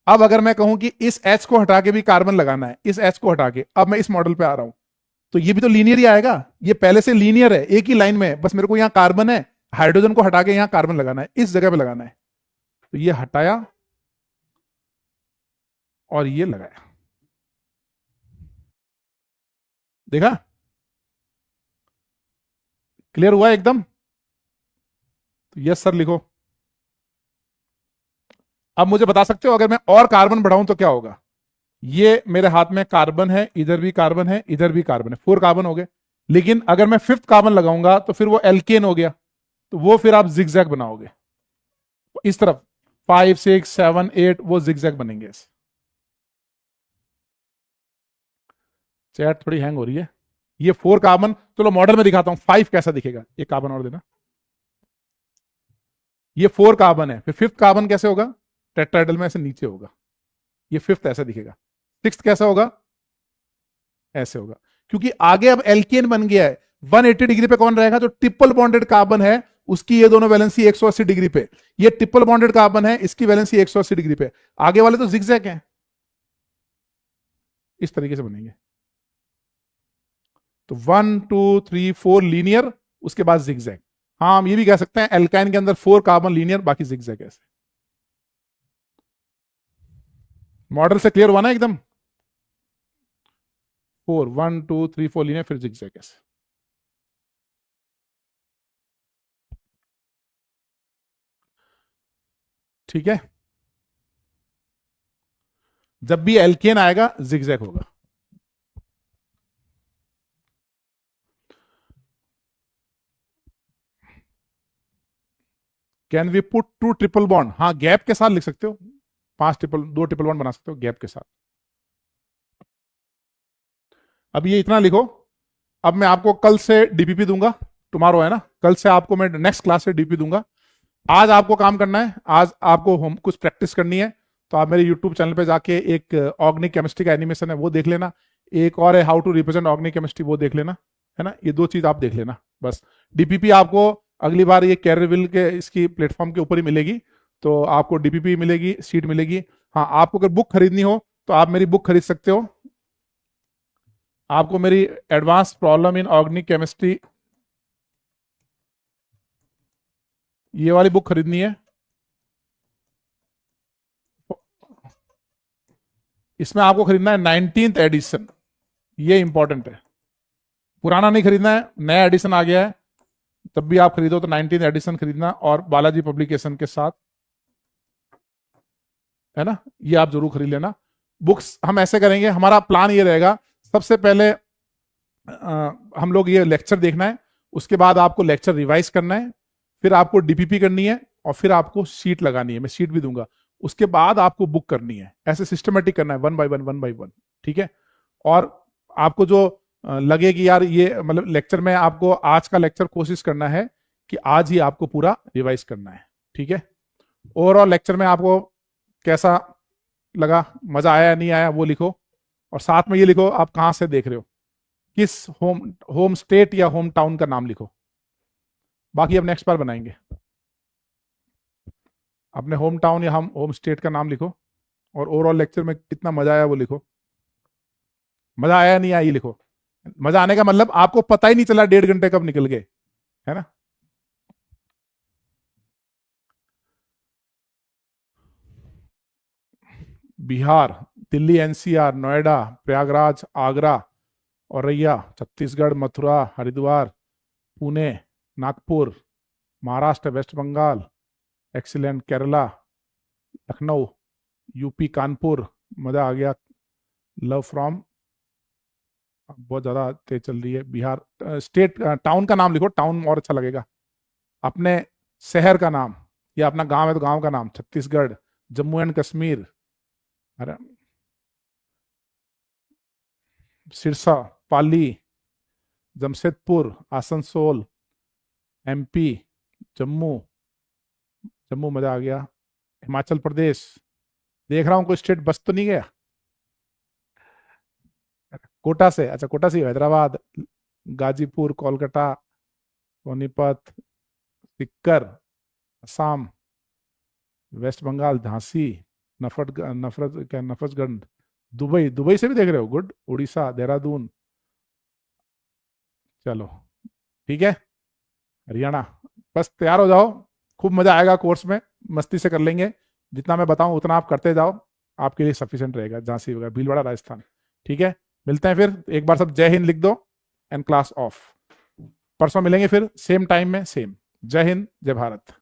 अब अगर मैं कहूं कि इस H को हटा के भी कार्बन लगाना है, इस H को हटा के, अब मैं इस मॉडल पे आ रहा हूं, तो ये भी तो लीनियर ही आएगा, ये पहले से लीनियर है, एक ही लाइन में है, बस मेरे को यहां कार्बन है, हाइड्रोजन को हटा के यहां कार्बन लगाना है, इस जगह पे लगाना है। तो ये हटाया और ये लगाया, देखा, क्लियर हुआ एकदम। तो यस सर लिखो। अब मुझे बता सकते हो अगर मैं और कार्बन बढ़ाऊं तो क्या होगा। ये मेरे हाथ में कार्बन है, इधर भी कार्बन है, इधर भी कार्बन है, 4 कार्बन हो गए। लेकिन अगर मैं 5th कार्बन लगाऊंगा तो फिर वो एल्केन हो गया, तो वो फिर आप जिगजैग बनाओगे इस तरफ, 5 6 7 8 वो जिगजैग बनेंगे। चैट थोड़ी हैंग हो रही है। ये 4 कार्बन, चलो मॉडल में दिखाता हूं 5 कैसा दिखेगा। एक कार्बन और देना। ये 4 कार्बन है, फिर 5th कार्बन कैसे होगा, टेट्राहेड्रल में ऐसे नीचे होगा, ये 5th ऐसा दिखेगा। 6th कैसा होगा, ऐसे होगा, क्योंकि आगे अब एल्केन बन गया है। 180 डिग्री पे कौन रहेगा, जो ट्रिपल बॉन्डेड कार्बन है उसकी ये दोनों वैलेंसी 180 डिग्री पे, ये ट्रिपल बॉन्डेड कार्बन है इसकी वैलेंसी 180 डिग्री पे। आगे वाले तो जिगजैग हैं, इस तरीके से बनेंगे। तो 1 2 3 4 लीनियर, उसके बाद जिगजैग। हाँ, हम ये भी कह सकते हैं एल्काइन के अंदर 4 कार्बन लीनियर, बाकी जिगजैग। ऐसे मॉडल से क्लियर हुआ ना एकदम। 4 1 2 3 4 लीनियर, फिर जिगजैग ऐसे। ठीक है, जब भी एल्केन आएगा जिगजैग होगा। Can we put 2 triple bond, हाँ गैप के साथ लिख सकते हो, 2 ट्रिपल बॉन्ड बना सकते हो गैप के साथ। अब ये इतना लिखो। अब मैं आपको कल से डीपीपी दूंगा, टुमारो है ना, कल से आपको मैं नेक्स्ट क्लास से डीपीपी दूंगा। आज आपको काम करना है, आज आपको होम कुछ प्रैक्टिस करनी है, तो आप मेरे यूट्यूब चैनल पे जाके एक ऑर्गेनिक केमिस्ट्री का एनिमेशन है वो देख लेना, एक और है how to represent organic chemistry वो देख लेना, है ना, ये 2 चीज आप देख लेना बस। डीपीपी आपको अगली बार ये कैरियरविल के इसकी प्लेटफॉर्म के ऊपर ही मिलेगी, तो आपको डीपीपी मिलेगी, सीट मिलेगी। हाँ, आपको अगर बुक खरीदनी हो तो आप मेरी बुक खरीद सकते हो। आपको मेरी advance problem in organic chemistry ये वाली बुक खरीदनी है, इसमें आपको खरीदना है 19th एडिशन, ये इंपॉर्टेंट है, पुराना नहीं खरीदना है, नया एडिशन आ गया है, तब भी आप खरीदो तो 19th एडिशन खरीदना, और बालाजी पब्लिकेशन के साथ, है ना, ये आप जरूर खरीद लेना। बुक्स हम ऐसे करेंगे, हमारा प्लान ये रहेगा, सबसे पहले हम लोग ये लेक्चर देखना है, उसके बाद आपको लेक्चर रिवाइज करना है, फिर आपको डीपीपी करनी है, और फिर आपको शीट लगानी है, मैं शीट भी दूंगा, उसके बाद आपको बुक करनी है, ऐसे सिस्टमेटिक करना है, 1 बाय 1 ठीक है। और आपको जो लगे कि यार ये मतलब लेक्चर में आपको आज का लेक्चर कोशिश करना है कि आज ही आपको पूरा रिवाइज करना है, ठीक है। ओवरऑल लेक्चर में आपको कैसा लगा, मजा आया या नहीं आया वो लिखो, और साथ में ये लिखो आप कहां से देख रहे हो, किस होम स्टेट या होम टाउन का नाम लिखो। बाकी अब नेक्स्ट बार बनाएंगे, अपने होम टाउन या हम होम स्टेट का नाम लिखो, और ओवरऑल लेक्चर में कितना मजा आया वो लिखो, मजा आया नहीं आया ये लिखो। मजा आने का मतलब आपको पता ही नहीं चला 1.5 घंटे कब निकल गए, है ना। Bihar, Delhi NCR, Noida, Prayagraj, Agra, Auraiya, Chhattisgarh, Mathura, Haridwar, Pune, Nagpur, Maharashtra, West Bengal, excellent, Kerala, Lucknow, UP, Kanpur, मजा आ गया, लव फ्रॉम, बहुत ज्यादा तेज चल रही है, बिहार। स्टेट टाउन का नाम लिखो, टाउन और अच्छा लगेगा, अपने शहर का नाम, या अपना गांव है तो गांव का नाम, छत्तीसगढ़, जम्मू एंड कश्मीर, अरे सिरसा, पाली, जमशेदपुर, आसनसोल, एमपी, जम्मू, जम्मू मजा आ गया, हिमाचल प्रदेश, देख रहा हूं कोई स्टेट बस तो नहीं गया, कोटा से, अच्छा कोटा से हैदराबाद, गाजीपुर, कोलकाता, सोनीपत, सिक्कर, असम, वेस्ट बंगाल, झांसी, नफरतगंज, दुबई, दुबई से भी देख रहे हो, गुड, उड़ीसा, देहरादून, चलो ठीक है, हरियाणा, बस तैयार हो जाओ, खूब मजा आएगा कोर्स में, मस्ती से कर लेंगे, जितना मैं बताऊं उतना आप करते जाओ, आपके लिए सफिशिएंट रहेगा, झांसी वगैरह, भीलवाड़ा, राजस्थान, ठीक है। मिलते हैं फिर, एक बार सब जय हिंद लिख दो, एंड क्लास ऑफ। परसों मिलेंगे फिर सेम टाइम में, सेम। जय हिंद, जय भारत।